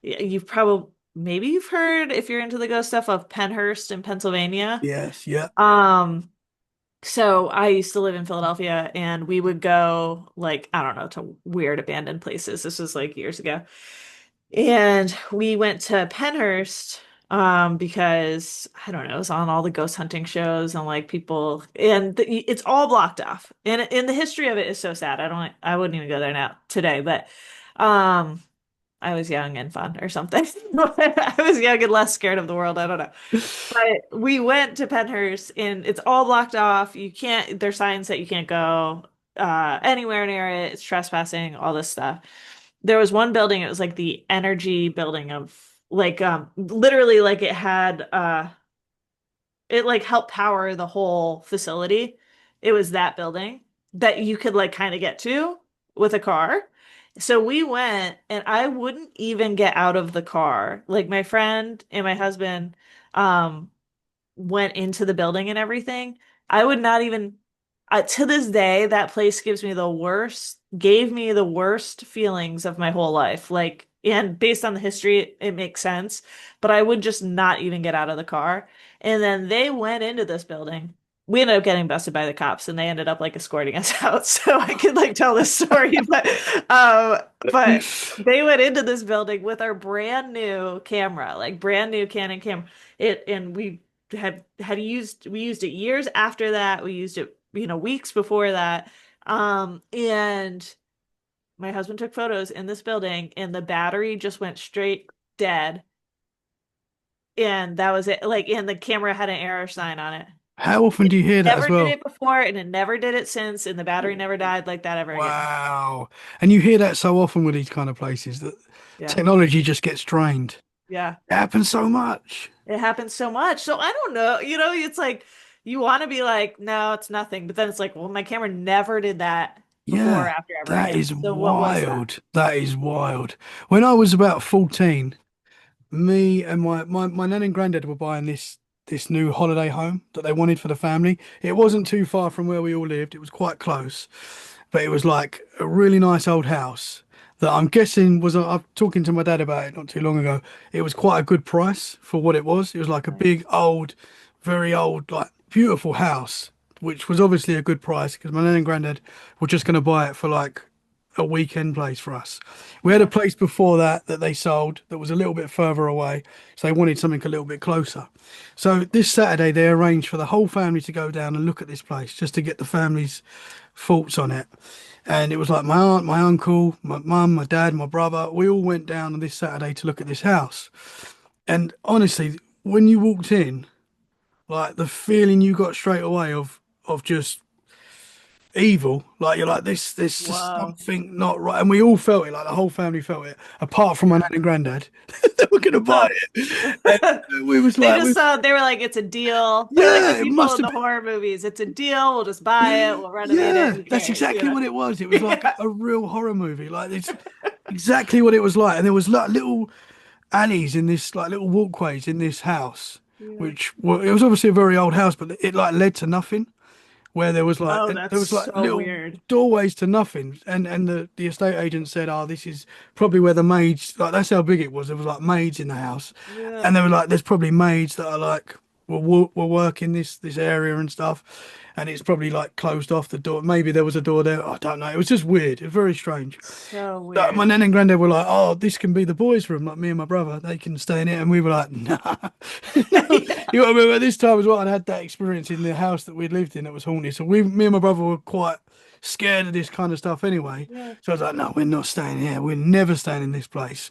you've probably maybe you've heard if you're into the ghost stuff of Penhurst in Pennsylvania. Yes. Yeah. Um so I used to live in Philadelphia and we would go like, I don't know, to weird abandoned places. This was like years ago. And we went to Penhurst because I don't know, it was on all the ghost hunting shows and like people and it's all blocked off. And the history of it is so sad. I wouldn't even go there now today, but um I was young and fun or something. I was young and less scared of the world. I don't know. But we went to Penhurst and it's all blocked off. You can't, there's signs that you can't go anywhere near it. It's trespassing, all this stuff. There was one building, it was like the energy building of like literally like it like helped power the whole facility. It was that building that you could like kind of get to with a car. So we went and I wouldn't even get out of the car. Like my friend and my husband um went into the building and everything. I would not even to this day that place gave me the worst feelings of my whole life. Like and based on the history it makes sense, but I would just not even get out of the car. And then they went into this building. We ended up getting busted by the cops and they ended up like escorting us out so I could like tell this story but they went into this building with our brand new camera, like brand new Canon camera. It and we used it years after that. We used it, weeks before that. And my husband took photos in this building and the battery just went straight dead. And that was it. Like, and the camera had an error sign on it. How often It do you hear that as never did well? it before and it never did it since, and the battery never died like that ever again. Wow. And you hear that so often with these kind of places that Yeah. technology just gets drained. Yeah. It happens so much. It happens so much. So I don't know, it's like you want to be like, no, it's nothing. But then it's like, well, my camera never did that before or Yeah, after ever that again. is So what was that? wild. That is wild. When I was about 14, me and my nan and granddad were buying this new holiday home that they wanted for the family. It wasn't too far from where we all lived. It was quite close, but it was like a really nice old house that I'm guessing was. I'm talking to my dad about it not too long ago. It was quite a good price for what it was. It was like a Nice. big old, very old, like beautiful house, which was obviously a good price because my nan and granddad were just going to buy it for like a weekend place for us. We had a Yeah. place before that they sold that was a little bit further away, so they wanted something a little bit closer. So this Saturday they arranged for the whole family to go down and look at this place just to get the family's thoughts on it. And it was like my aunt, my uncle, my mum, my dad, my brother, we all went down on this Saturday to look at this house. And honestly, when you walked in, like the feeling you got straight away of just evil. Like you're like this. There's just Whoa. something not right, and we all felt it. Like the whole family felt it, apart from my Yeah. nan and granddad. They were gonna buy it, and we was They like, just saw, they were like, it's a deal. They're like the yeah, it people must in have the horror movies. It's a deal. We'll just buy it. We'll renovate it. Yeah, Who that's cares? exactly what it was. It was like Yeah. a real horror movie. Like it's exactly what it was like, and there was like little alleys in this, like little walkways in this house, Yeah. which well, it was obviously a very old house, but it like led to nothing. Where there was like Oh, and there that's was like so little weird. doorways to nothing, and the estate agent said, "Oh, this is probably where the maids like that's how big it was. There was like maids in the house, Yeah. and they were like, there's probably maids that are like will work in this area and stuff, and it's probably like closed off the door. Maybe there was a door there. I don't know. It was just weird. It was very strange. So My weird. nan and granddad were like, "Oh, this can be the boys' room, like me and my brother. They can stay in it." And we were like, "Nah." No. Yeah. You know what I mean? At this time as well, I'd had that experience in the house that we'd lived in that was haunted. So me and my brother were quite scared of this kind of stuff anyway. Yeah. So I was like, no, we're not staying here. We're never staying in this place.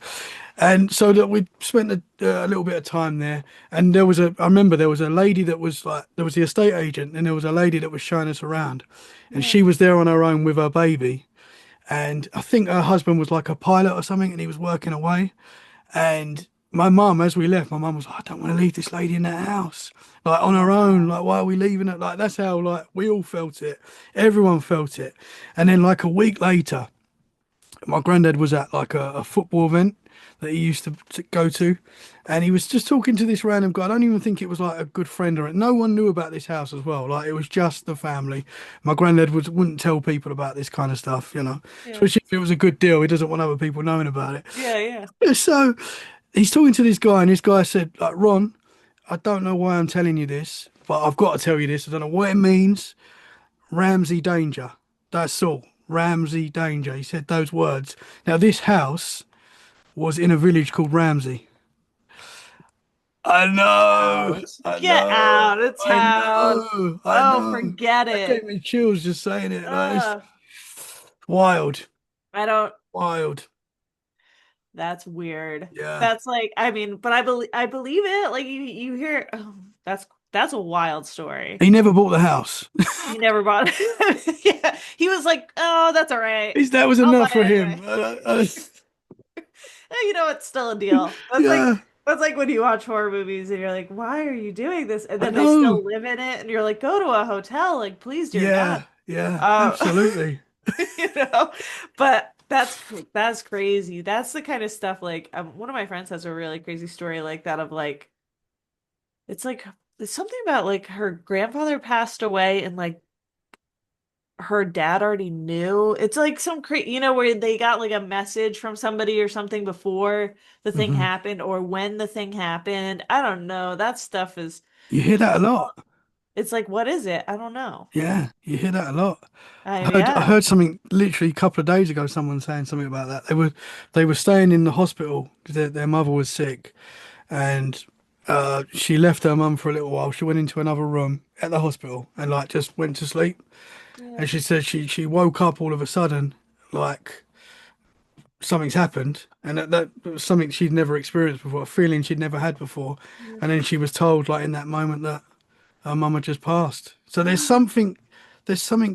And so that we spent a little bit of time there. And I remember there was a lady that was like, there was the estate agent, and there was a lady that was showing us around. And Yeah. she was there on her own with her baby. And I think her husband was like a pilot or something, and he was working away. And my mum, as we left, my mum was like, I don't want to leave this lady in that house, like on her own. Wow. Like, why are we leaving it? Like, that's how, like, we all felt it. Everyone felt it. And then, like, a week later, my granddad was at like a football event that he used to go to. And he was just talking to this random guy. I don't even think it was like a good friend or no one knew about this house as well. Like, it was just the family. My granddad wouldn't tell people about this kind of stuff, Yeah. especially if it was a good deal. He doesn't want other people knowing about it. Yeah. Yeah. So he's talking to this guy, and this guy said, like, Ron, I don't know why I'm telling you this, but I've got to tell you this. I don't know what it means. Ramsey danger. That's all. Ramsey danger. He said those words. Now, this house was in a village called Ramsey. I know. Out. I Get know. out of I town. know. I Oh, know. forget That gave it. me chills just saying it. Like, it's Uh, wild. I don't. Wild. That's weird. Yeah. That's like, I mean, but I believe it. Like you hear, oh, that's a wild story. He never bought the house. He never bought it. Yeah, he was like, oh, that's all right. That was I'll buy enough for it him. anyway. You know, it's still a deal. Yeah. That's like when you watch horror movies and you're like, why are you doing this? And I then they know. still live in it, and you're like, go to a hotel, like, please, dear God. Yeah, yeah, Um, absolutely. you know, but that's crazy. That's the kind of stuff like one of my friends has a really crazy story like that of like it's something about like her grandfather passed away and like her dad already knew. It's like some where they got like a message from somebody or something before the thing Hmm. happened or when the thing happened. I don't know. That stuff is You hear that a lot. it's like what is it? I don't know. Yeah, you hear that a lot. I Yeah. heard something literally a couple of days ago, someone saying something about that. They were staying in the hospital because their mother was sick, and she left her mum for a little while. She went into another room at the hospital and like just went to sleep. Yeah. And she said she woke up all of a sudden, like something's happened, and that was something she'd never experienced before, a feeling she'd never had before. And then she was told, like in that moment, that her mum had just passed. So there's something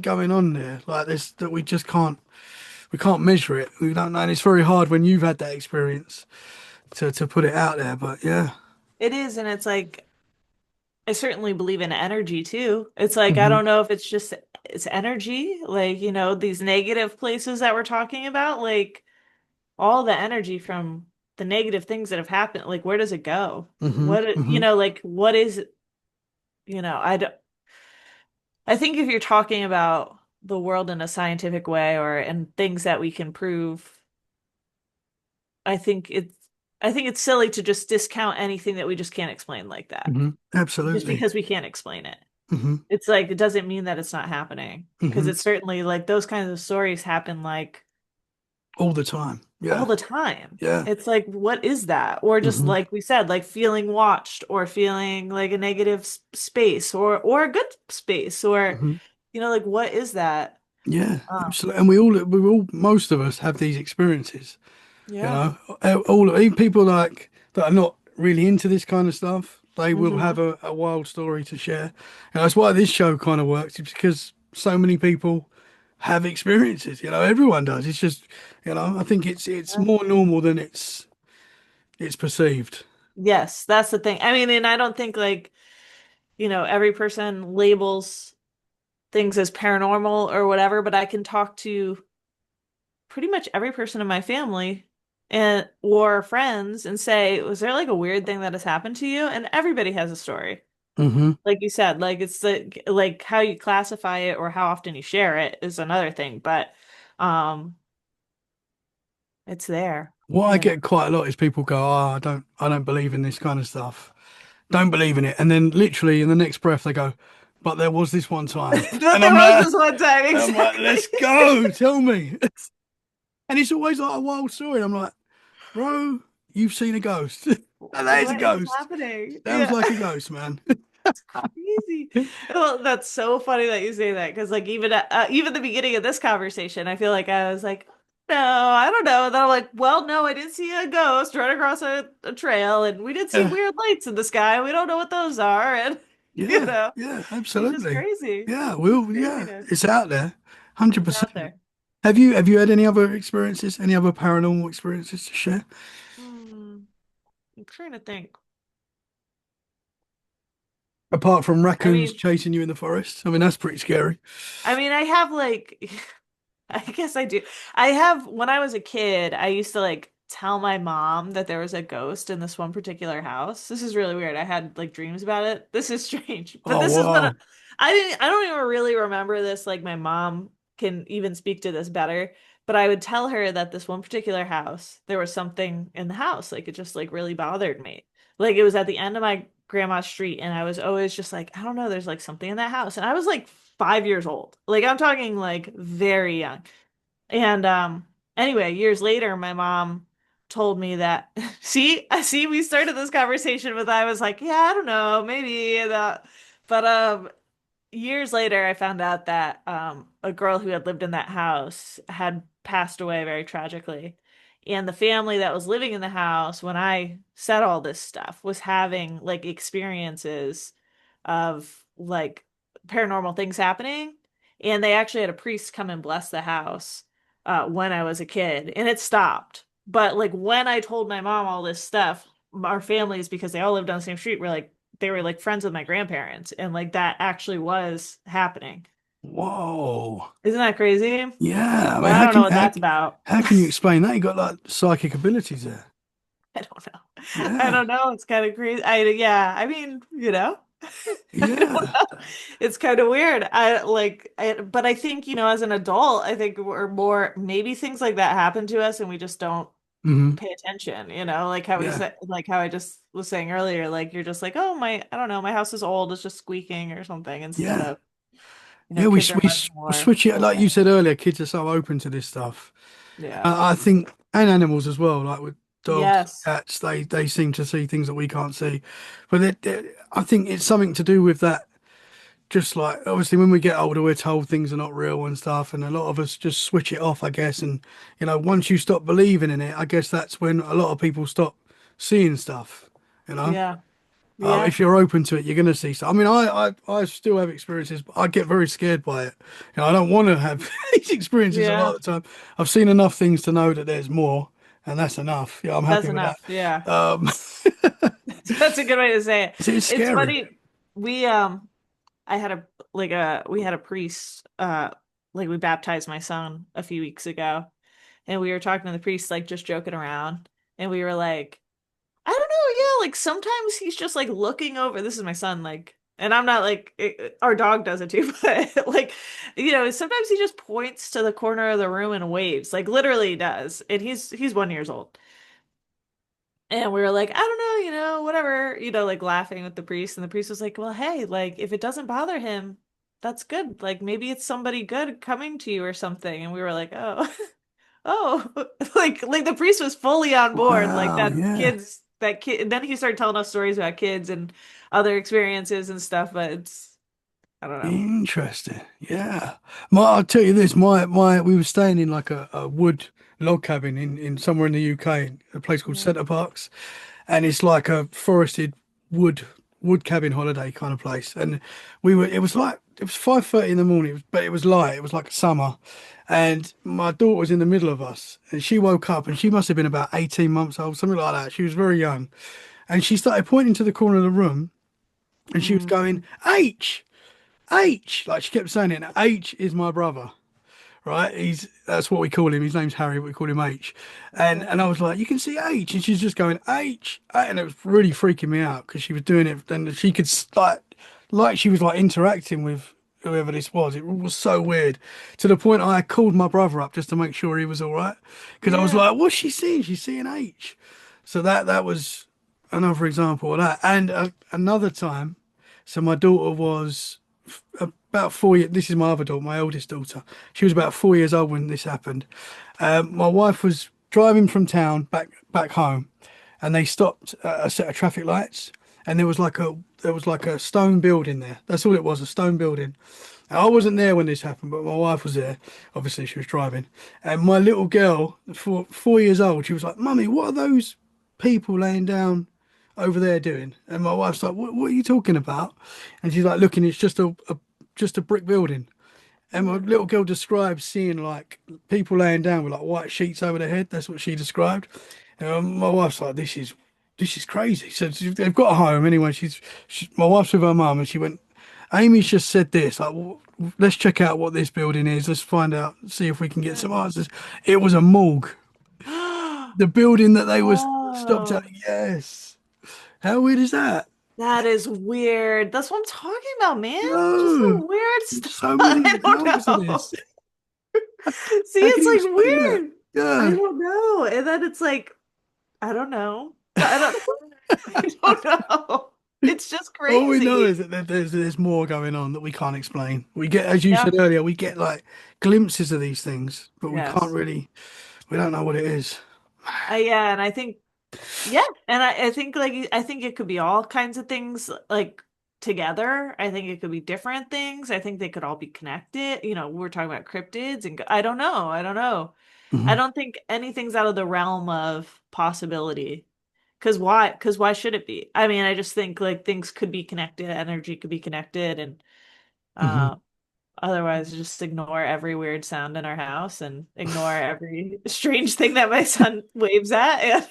going on there, like this that we can't measure it. We don't know, and it's very hard when you've had that experience to put it out there. But yeah. It is, and it's like I certainly believe in energy too. It's like I Hmm. don't know if it's energy, like, these negative places that we're talking about, like all the energy from the negative things that have happened, like where does it go? Hmm. Hmm. Like what is, I don't, I think if you're talking about the world in a scientific way or and things that we can prove, I think it's I think it's silly to just discount anything that we just can't explain like that. Hmm. Just Absolutely. because we can't explain it. Hmm. It's like it doesn't mean that it's not happening because Hmm. it's certainly like those kinds of stories happen like All the time. all Yeah. the time. Yeah. It's like what is that? Or just Hmm. like we said, like feeling watched or feeling like a negative space or a good space or Hmm. like what is that? Yeah, Um, absolutely. And we all, most of us have these experiences. You yeah. know, all even people like that are not really into this kind of stuff, they will Hmm. have a wild story to share. And that's why this show kind of works, it's because so many people have experiences. Everyone does. It's just, I think it's more normal than it's perceived. Yes, that's the thing. I mean, and I don't think like, every person labels things as paranormal or whatever, but I can talk to pretty much every person in my family and or friends and say, was there like a weird thing that has happened to you? And everybody has a story. Hmm. Like you said, like it's like how you classify it or how often you share it is another thing, but um it's there, What I you know. get quite a lot is people go, "Oh, I don't believe in this kind of stuff. Don't believe in it." And then literally in the next breath they go, "But there was this one time." But And there I'm was like, this one time, I'm like, exactly. let's go, tell me. And it's always like a wild story. And I'm like, bro, you've seen a ghost. And that is a What is ghost. happening? Sounds Yeah. like a ghost, man. Crazy. Well, that's so funny that you say that because, like, even the beginning of this conversation, I feel like I was like, no, I don't know. And then I'm like, well, no, I did see a ghost right across a trail, and we did see Yeah, weird lights in the sky. We don't know what those are, and you yeah, know, yeah, it's just absolutely. crazy. Yeah, It's well, yeah, craziness. it's out there, 100%. It's out there. Have you had any other experiences, any other paranormal experiences to share? Hmm. I'm trying to think. Apart from I raccoons mean, chasing you in the forest? I mean, that's pretty scary. I have like I guess I do. I have, when I was a kid, I used to like tell my mom that there was a ghost in this one particular house. This is really weird. I had like dreams about it. This is strange. But Oh, this is wow. I don't even really remember this. Like my mom can even speak to this better. But I would tell her that this one particular house, there was something in the house. Like it just like really bothered me. Like it was at the end of my grandma's street, and I was always just like, I don't know, there's like something in that house. And I was like 5 years old. Like I'm talking like very young. And anyway, years later, my mom told me that see, we started this conversation with I was like, yeah, I don't know, maybe that. But years later, I found out that a girl who had lived in that house had passed away very tragically. And the family that was living in the house, when I said all this stuff, was having like experiences of like paranormal things happening. And they actually had a priest come and bless the house when I was a kid, and it stopped. But like when I told my mom all this stuff, our families, because they all lived on the same street, were like, they were like friends with my grandparents, and like that actually was happening. Whoa. Isn't that crazy? Yeah. I But mean, I don't know what that's about. how can you explain that? You got like psychic abilities there. I don't know. I Yeah. don't know. It's kind of crazy. Yeah, I mean, I don't Yeah. know. It's kind of weird. But I think, as an adult, I think we're more, maybe things like that happen to us and we just don't Hmm. pay attention, like how we Yeah. said, like how I just was saying earlier, like you're just like, oh, I don't know, my house is old, it's just squeaking or something instead Yeah. of, Yeah. kids are much We more switch it. Like you open. said earlier, kids are so open to this stuff. Yeah. I think, and animals as well, like with dogs, Yes. cats, they seem to see things that we can't see. But I think it's something to do with that. Just like obviously when we get older, we're told things are not real and stuff, and a lot of us just switch it off, I guess. And once you stop believing in it, I guess that's when a lot of people stop seeing stuff. You know, Yeah. Yeah. if you're open to it, you're gonna see stuff. I mean, I still have experiences, but I get very scared by it. I don't want to have these experiences a lot Yeah. of the time. I've seen enough things to know that there's more, and that's enough. Yeah, I'm That's happy with that. enough. Yeah. Um, That's a good way to say it. it's It's scary. funny. We I had we had a priest like we baptized my son a few weeks ago, and we were talking to the priest like just joking around, and we were like, I don't know, yeah, like sometimes he's just like looking over. This is my son, like, and I'm not like our dog does it too, but like, sometimes he just points to the corner of the room and waves, like literally does. And he's 1 year old. And we were like, I don't know, whatever, like laughing with the priest. And the priest was like, well, hey, like if it doesn't bother him, that's good. Like maybe it's somebody good coming to you or something. And we were like, oh, oh, like the priest was fully on board. Like Wow. Yeah. that kid. And then he started telling us stories about kids and other experiences and stuff. But I don't know. Interesting. Yeah. I'll tell you this, we were staying in like a wood log cabin in somewhere in the UK, a place called Yeah. Centre Parks, and it's like a forested wood wood cabin holiday kind of place. And it was 5:30 in the morning, but it was light, it was like summer. And my daughter was in the middle of us, and she woke up and she must have been about 18 months old, something like that. She was very young. And she started pointing to the corner of the room and she was going, Mm. H. H, like she kept saying it. Now, H is my brother, right? That's what we call him. His name's Harry, but we call him H. Okay. And I was like, you can see H, and she's just going H, and it was really freaking me out because she was doing it, and she could like she was like interacting with whoever this was. It was so weird to the point I called my brother up just to make sure he was all right because I was Yeah. like, what's she seeing? She's seeing H. So that was another example of that. And another time, so my daughter was about 4 years. This is my other daughter, my oldest daughter. She was about 4 years old when this happened. My wife was driving from town back home, and they stopped at a set of traffic lights. and there was like a stone building there. That's all it was, a stone building. And I wasn't there when this happened, but my wife was there. Obviously, she was driving, and my little girl, 4 years old, she was like, "Mummy, what are those people laying down over there doing?" And my wife's like, what are you talking about?" And she's like, "Looking, it's just a brick building." And my Mhm. little girl described seeing like people laying down with like white sheets over their head. That's what she described. And my wife's like, this is crazy." So they've got home anyway. My wife's with her mum, and she went, "Amy's just said this. Like, let's check out what this building is. Let's find out, see if we can get some answers." It was a morgue. The building that they was stopped Oh, at. Yes. How weird is that? that is weird. That's what I'm talking about, man. Just No. some weird There's stuff. so many I don't examples of know. this. See, How can it's you like explain that? weird. I Yeah. don't know. And then it's like, I don't know. I don't I don't know. It's just All we know is crazy. that there's more going on that we can't explain. We get, as you Yeah. said earlier, we get like glimpses of these things, but Yes. we don't know what it is. Yeah, and I think yeah, and I think like I think it could be all kinds of things like together. I think it could be different things. I think they could all be connected. We're talking about cryptids and I don't know. I don't know. I Hmm. don't think anything's out of the realm of possibility. Because why? Because why should it be? I mean, I just think like things could be connected, energy could be connected, and Hmm. uh, otherwise just ignore every weird sound in our house and ignore every strange thing that my son waves at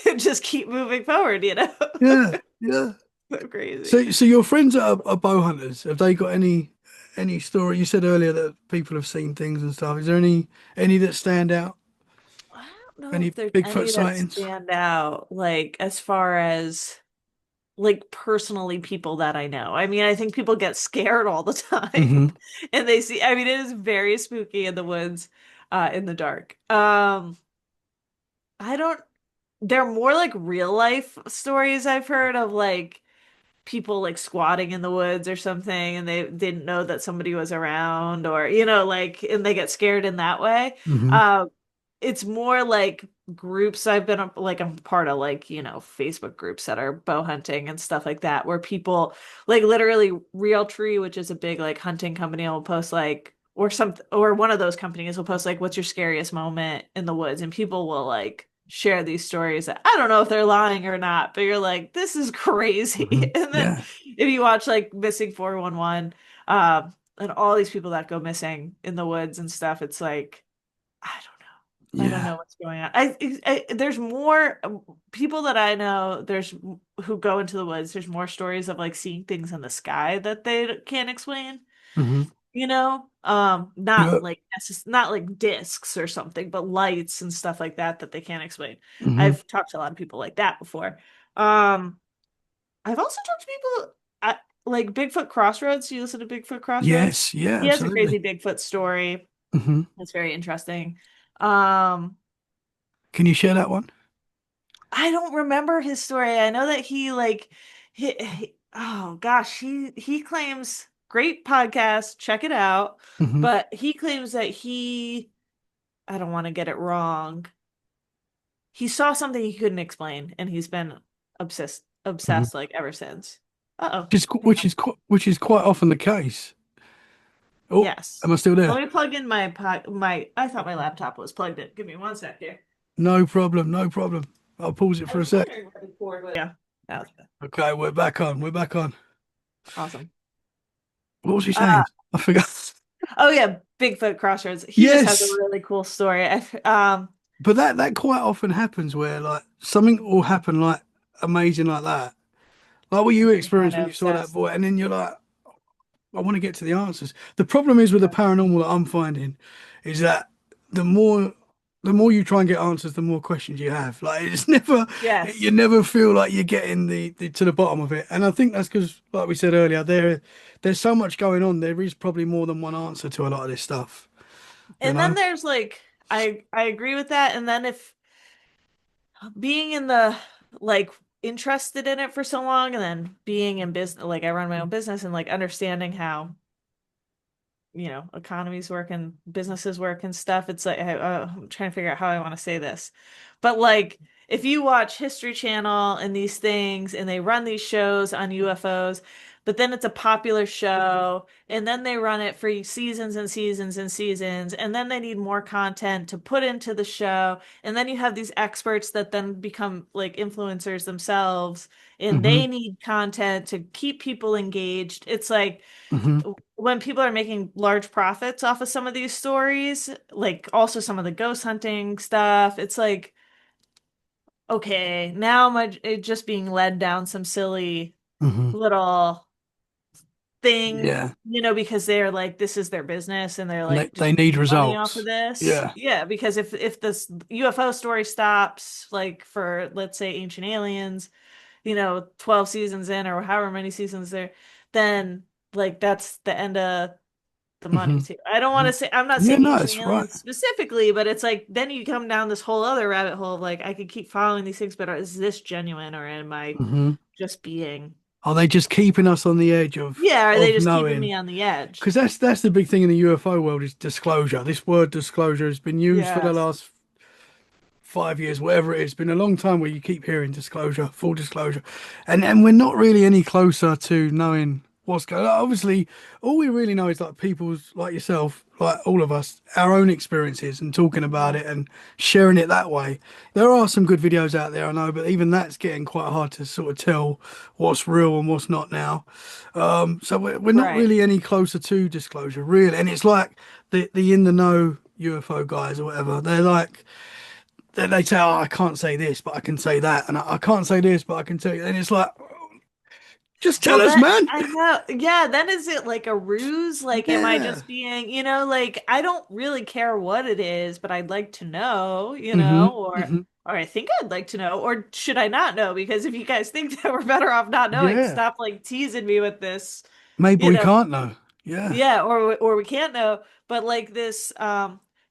and just keep moving forward, Yeah, yeah. So crazy. So your friends are bow hunters. Have they got any story? You said earlier that people have seen things and stuff. Is there any that stand out? I don't know if Any there's Bigfoot any that sightings? stand out, like as far as like personally people that I know. I mean, I think people get scared all the time Hmm. and they see, I mean, it is very spooky in the woods, in the dark. I don't, they're more like real life stories I've heard of like people like squatting in the woods or something and they didn't know that somebody was around or like and they get scared in that way. Hmm. Uh it's more like groups like I'm part of like Facebook groups that are bow hunting and stuff like that where people like literally Realtree, which is a big like hunting company, will post like or one of those companies will post like what's your scariest moment in the woods and people will like share these stories that I don't know if they're lying or not, but you're like, this is Hmm. crazy. And then Yeah. if you watch like Missing 411, and all these people that go missing in the woods and stuff, it's like, I don't know. I don't Yeah. know what's going on. There's more people that I know, there's who go into the woods, there's more stories of like seeing things in the sky that they can't explain Hmm. not Yeah. like not like discs or something, but lights and stuff like that that they can't explain. Hmm. I've talked to a lot of people like that before. um I've also talked to people like Bigfoot Crossroads. You listen to Bigfoot Crossroads? Yes. Yeah. He has a Absolutely. crazy Bigfoot story Hmm. that's very interesting. um Can you share that one? I don't remember his story. I know that he like oh gosh, he claims, great podcast, check it out. Hmm. But he claims that I don't want to get it wrong. He saw something he couldn't explain and he's been Hmm. obsessed like ever since. Uh-oh. Hang Which on. is which is quite often the case. Oh, Yes. am I still Let there? me plug in my I thought my laptop was plugged in. Give me one sec here. No problem. No problem. I'll pause it I for a was sec. wondering what the cord was. Yeah. That's good. Okay, we're back on. We're back on. Awesome. What was he Uh saying? I forgot. oh yeah, Bigfoot Crossroads. He just has a Yes, really cool story. but that quite often happens where like something will happen like amazing like that, like what you You're kind experienced when of you saw that obsessed. boy, and then you're like, I want to get to the answers. The problem is with the Yeah. paranormal that I'm finding is that the more the more you try and get answers, the more questions you have. Like it's never, you Yes. never feel like you're getting the to the bottom of it. And I think that's because, like we said earlier, there's so much going on. There is probably more than one answer to a lot of this stuff. You And then know? there's like I agree with that. And then if being in the like interested in it for so long and then being in business, like I run my own business and like understanding how economies work and businesses work and stuff, it's like I'm trying to figure out how I want to say this, but like if you watch History Channel and these things and they run these shows on UFOs, but then it's a popular show and then they run it for seasons and seasons and seasons and then they need more content to put into the show and then you have these experts that then become like influencers themselves and Hmm. they need content to keep people engaged. It's like Hmm. when people are making large profits off of some of these stories, like also some of the ghost hunting stuff, it's like, okay, now just being led down some silly Hmm. little thing, Yeah. because they're like, this is their business and they're And like they just need making money off of results. this. Yeah. Yeah, because if this UFO story stops, like for let's say Ancient Aliens, 12 seasons in or however many seasons there, then like that's the end of the money Hmm. too. I don't want Hmm. to say I'm not Yeah, saying no, Ancient it's right. Aliens specifically, but it's like then you come down this whole other rabbit hole of like I could keep following these things, but is this genuine or am I Hmm. just being Are they just keeping us on the edge yeah, are they of just keeping knowing? me on the edge? Because that's the big thing in the UFO world is disclosure. This word disclosure has been used for the Yes. last 5 years, whatever it is. It's been a long time where you keep hearing disclosure, full disclosure, and we're not really any closer to knowing what's going on. Obviously, all we really know is like people's like yourself, like all of us, our own experiences and talking about Mhm. it and sharing it that way. There are some good videos out there, I know, but even that's getting quite hard to sort of tell what's real and what's not now. So we're not Right. really any closer to disclosure, really. And it's like the in the know UFO guys or whatever. They're like they say, "Oh, I can't say this, but I can say that," and I can't say this, but I can tell you. And it's like, just Well, tell us, man. I know. Yeah, then is it like a ruse? Like, am I Yeah. just being, like I don't really care what it is, but I'd like to know, Hmm. or Hmm. I think I'd like to know, or should I not know? Because if you guys think that we're better off not knowing, Yeah. stop like teasing me with this, Maybe you we know, can't know. Yeah. yeah, or we can't know, but like this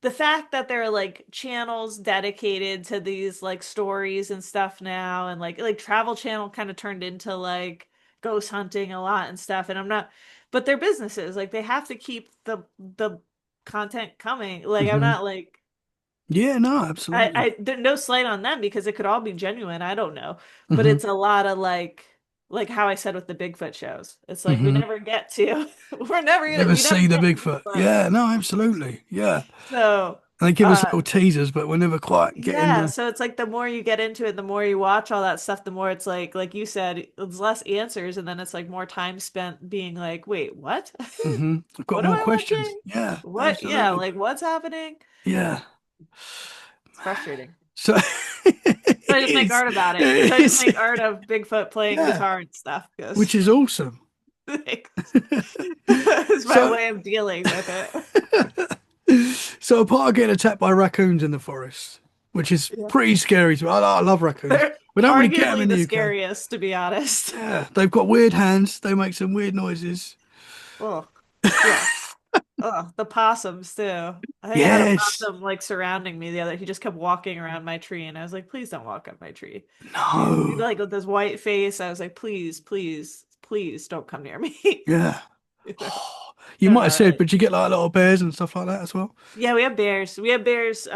the fact that there are like channels dedicated to these like stories and stuff now and like Travel Channel kind of turned into like ghost hunting a lot and stuff and I'm not but they're businesses like they have to keep the content coming. Like I'm Hmm. not like Yeah. No. Absolutely. no slight on them because it could all be genuine. I don't know. But Hmm. it's a lot of like how I said with the Bigfoot shows. It's like we Hmm. never get to we're never gonna Never we never see the get to Bigfoot. Bigfoot. Yeah. No. Absolutely. Yeah. So And they give us uh little teasers, but we're never quite getting yeah, the. so it's like the more you get into it, the more you watch all that stuff, the more it's like you said, it's less answers and then it's like more time spent being like, wait, what? Hmm. I've got What am more I questions. watching? Yeah. What? Yeah, Absolutely. like what's happening? Yeah. It's frustrating. So So it I just make is. art about it. So I It just is. make art of Bigfoot playing Yeah. guitar and stuff Which because is awesome. it's my So, way of dealing with it. so apart of getting attacked by raccoons in the forest, which is Yeah. pretty scary to me. I love raccoons. They're We don't really get them arguably in the the UK. scariest, to be honest. Yeah, they've got weird hands. They make some weird noises. Oh, yeah. Oh, the possums too. I had a Yes. possum like surrounding me the other. He just kept walking around my tree, and I was like, "Please don't walk up my tree." He No. like with this white face. I was like, "Please, please, please don't come near me." Yeah. You know? You They're might have not said, right. but you get like little bears and stuff like that as well. Yeah, we have bears. We have bears.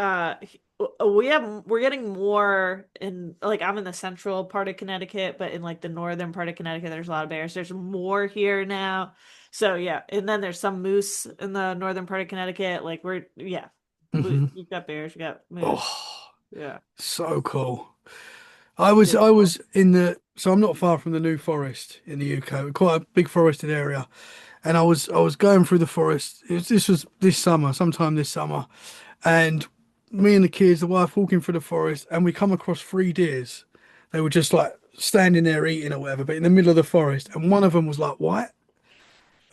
We're getting more in like I'm in the central part of Connecticut, but in like the northern part of Connecticut, there's a lot of bears. There's more here now. So yeah, and then there's some moose in the northern part of Connecticut. Like we're yeah, Hmm. we've got bears, we got moose. Oh, Yeah, so cool. I was it's I cool. was in the so I'm not far from the New Forest in the UK, quite a big forested area. And I was going through the forest. This was this summer, sometime this summer, and me and the kids, the wife, walking through the forest, and we come across three deers. They were just like standing there eating or whatever, but in the middle of the forest, and one of them was like white,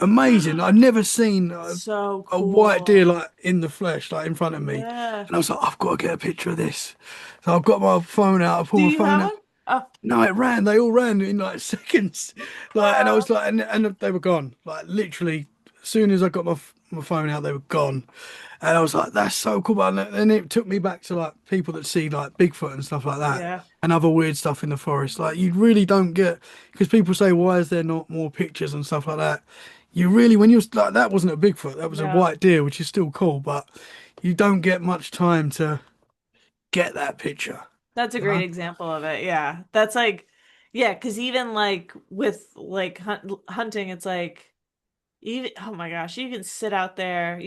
amazing. I'd never seen So a white deer cool. like in the flesh, like in front of me, Yeah. and I was like, I've got to get a picture of this. So I've got my phone out. I pull Do my you phone have out. one? Oh, No, it ran. They all ran in like seconds. Like, and I oh, was like, and they were gone. Like, literally, as soon as I got my phone out, they were gone. And I was like, that's so cool. And then it took me back to like people that see like Bigfoot and stuff like that yeah, and other weird stuff in the forest. Like, you really don't get, because people say, why is there not more pictures and stuff like that? You really, when you're like, that wasn't a Bigfoot, that was a no. white deer, which is still cool, but you don't get much time to get that picture. That's a You great know? example of it. Yeah. That's like, yeah, because even like with like hunting, it's like, even, oh my gosh, you can sit out there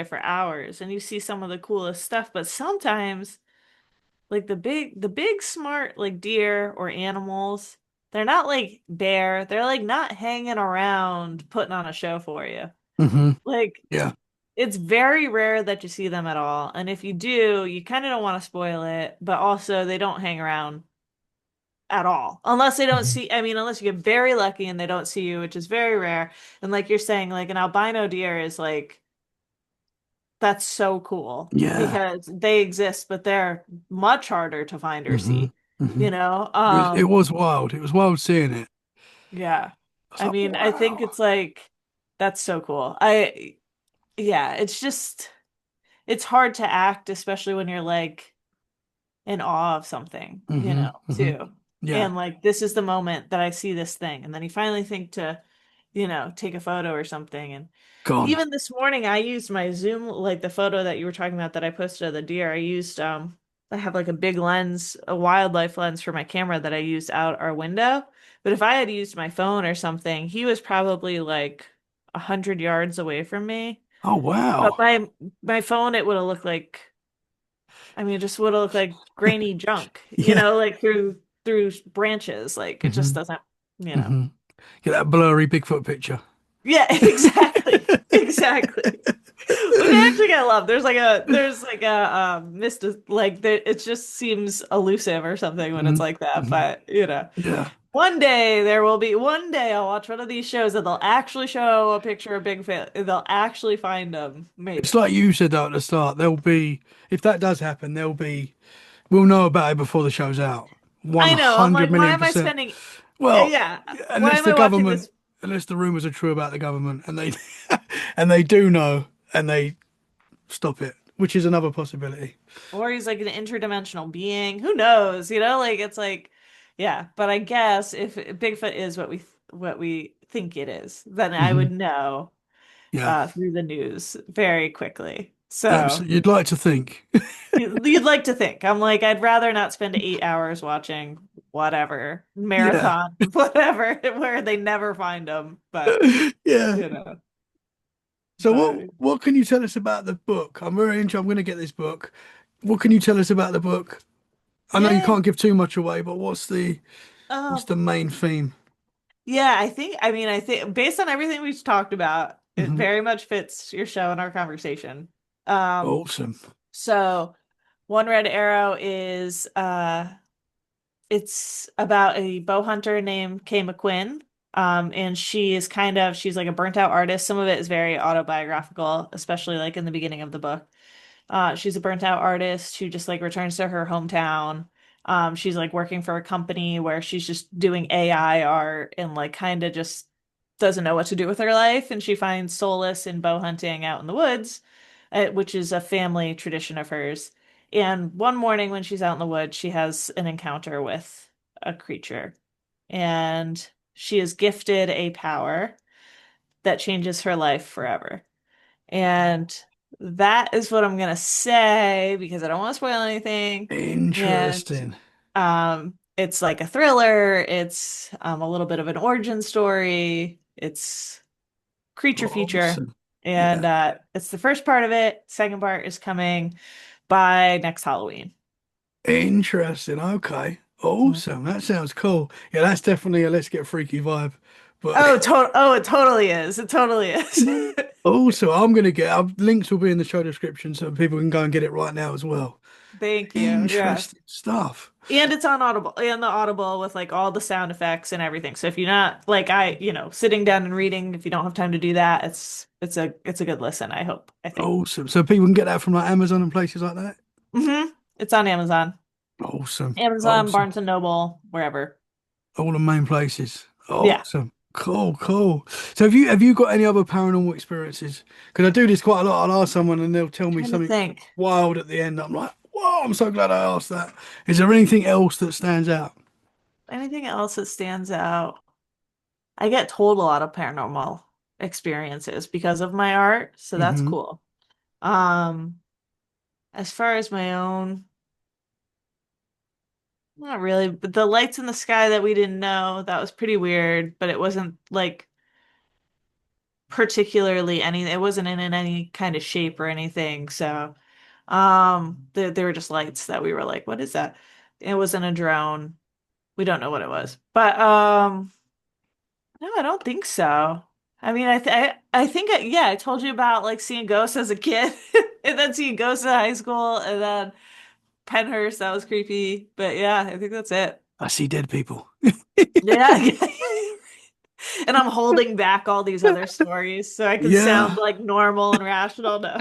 for hours and you see some of the coolest stuff, but sometimes like the big smart like deer or animals, they're not like bear, they're like not hanging around putting on a show for you. Hmm. Like Yeah. it's very rare that you see them at all. And if you do, you kind of don't want to spoil it, but also they don't hang around at all. Unless they don't Hmm. see, I mean, unless you get very lucky and they don't see you, which is very rare. And like you're saying, like an albino deer is like, that's so cool Yeah. because they exist, but they're much harder to find or Hmm. see, Hmm. you know? It was wild. It was wild seeing it. Yeah. I was I like, mean, I think wow. it's like, that's so cool. Yeah, it's just, it's hard to act, especially when you're like, in awe of something, Hmm. Hmm. too. Yeah. And like this is the moment that I see this thing. And then you finally think to, take a photo or something. And Gone. even this morning I used my Zoom, like the photo that you were talking about that I posted of the deer. I have like a big lens, a wildlife lens for my camera that I used out our window. But if I had used my phone or something, he was probably like 100 yards away from me. Oh, But wow. my phone, it would have looked like, I mean, it just would have looked like grainy junk, Yeah. like through branches. Like it just Hmm. doesn't. Hmm. Get that blurry Bigfoot picture. Yeah, exactly. Exactly. Which I actually kind of love. There's like a mist like there, it just seems elusive or something when it's Hmm. like that. Hmm. But Yeah. one day I'll watch one of these shows and they'll actually show a picture of Bigfoot. They'll actually find them, It's maybe. like you said though at the start. There'll be, if that does happen, we'll know about it before the show's out. I know. I'm 100 like, why million am I percent. spending? Well, Yeah. Why unless am the I watching government, this? unless the rumors are true about the government and they, and they do know and they stop it, which is another possibility. Or he's like an interdimensional being. Who knows? Like it's like, yeah. But I guess if Bigfoot is what we think it is, then I Hmm. would know Yeah. through the news very quickly. So Absolutely. You'd like to think. you'd like to think. I'm like, I'd rather not spend 8 hours watching whatever Yeah. marathon, whatever, where they never find them. But Yeah. you know, So but what can you tell us about the book? I'm very interested. I'm going to get this book. What can you tell us about the book? I know you yeah. can't give too much away, but what's Um, the main theme? Yeah, I think based on everything we've talked about, it Hmm. very much fits your show and our conversation. Um, Awesome. so One Red Arrow is it's about a bow hunter named Kay McQuinn. And she's like a burnt out artist. Some of it is very autobiographical, especially like in the beginning of the book. She's a burnt out artist who just like returns to her hometown. She's like working for a company where she's just doing AI art and like kind of just doesn't know what to do with her life. And she finds solace in bow hunting out in the woods, which is a family tradition of hers. And one morning when she's out in the woods, she has an encounter with a creature. And she is gifted a power that changes her life forever. And that is what I'm gonna say because I don't want to spoil anything. And Interesting. it's like a thriller. It's a little bit of an origin story. It's creature feature. Awesome. And Yeah. it's the first part of it. Second part is coming by next Halloween. Interesting. Okay. Mhm. Awesome. That sounds cool. Yeah, that's definitely a let's get freaky vibe. But It totally is. It totally is. also, links will be in the show description so people can go and get it right now as well. Thank you. Yeah. Interesting stuff. And it's on Audible and the Audible with like all the sound effects and everything. So if you're not like sitting down and reading, if you don't have time to do that, it's a good listen, I hope, I think. Awesome. So people can get that from like Amazon and places like that. It's on Amazon. Awesome. Amazon, Awesome. Barnes and Noble, wherever. All the main places. Yeah. Awesome. Cool, cool. So have you got any other paranormal experiences? Because I do this quite a lot. I'll ask someone and they'll tell me Trying to something think. wild at the end. I'm like, whoa, I'm so glad I asked that. Is there anything else that stands out? Anything else that stands out? I get told a lot of paranormal experiences because of my art, so that's Hmm. cool. Um, as far as my own, Not really, but the lights in the sky that we didn't know, that was pretty weird, but it wasn't like particularly any, it wasn't in any kind of shape or anything. So, they were just lights that we were like, what is that? It wasn't a drone. We don't know what it was. But no, I don't think so. I mean, I think yeah, I told you about like seeing ghosts as a kid and then seeing ghosts in high school and then Penhurst, that was creepy. But yeah, I think that's it. I see dead people. Yeah. And I'm holding back all these other stories so I can sound Yeah, like normal and rational. No.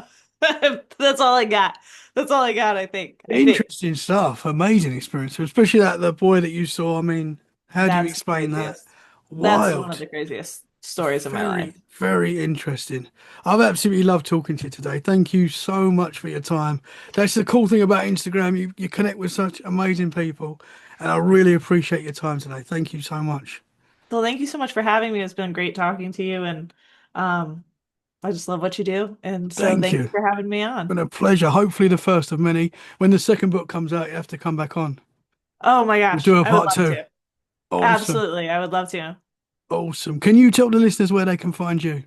That's all I got. That's all I got, I think. I think interesting stuff. Amazing experience, especially that the boy that you saw. I mean, how do you that's the explain that? craziest. That's one of Wild. the craziest stories of my life. Very, very interesting. I've absolutely loved talking to you today. Thank you so much for your time. That's the cool thing about Instagram. You connect with such amazing people, and I really appreciate your time today. Thank you so much. Well, thank you so much for having me. It's been great talking to you, and um, I just love what you do. And so Thank thank you you. for having me on. Been a pleasure. Hopefully, the first of many. When the second book comes out, you have to come back on. Oh my We'll gosh, do a I would part love two. to. Awesome. Absolutely, I would love to. Awesome. Can you tell the listeners where they can find you?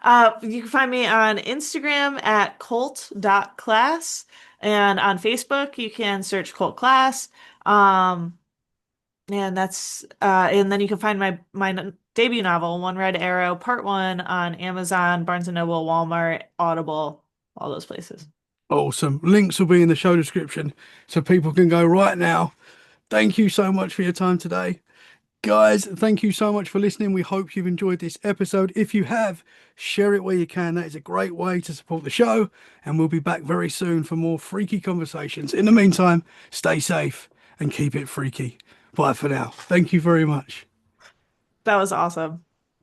You can find me on Instagram at cult.class and on Facebook you can search cult class. Um, and then you can find my debut novel, One Red Arrow, Part One on Amazon, Barnes and Noble, Walmart, Audible, all those places. Awesome. Links will be in the show description so people can go right now. Thank you so much for your time today. Guys, thank you so much for listening. We hope you've enjoyed this episode. If you have, share it where you can. That is a great way to support the show. And we'll be back very soon for more freaky conversations. In the meantime, stay safe and keep it freaky. Bye for now. Thank you very much. That was awesome.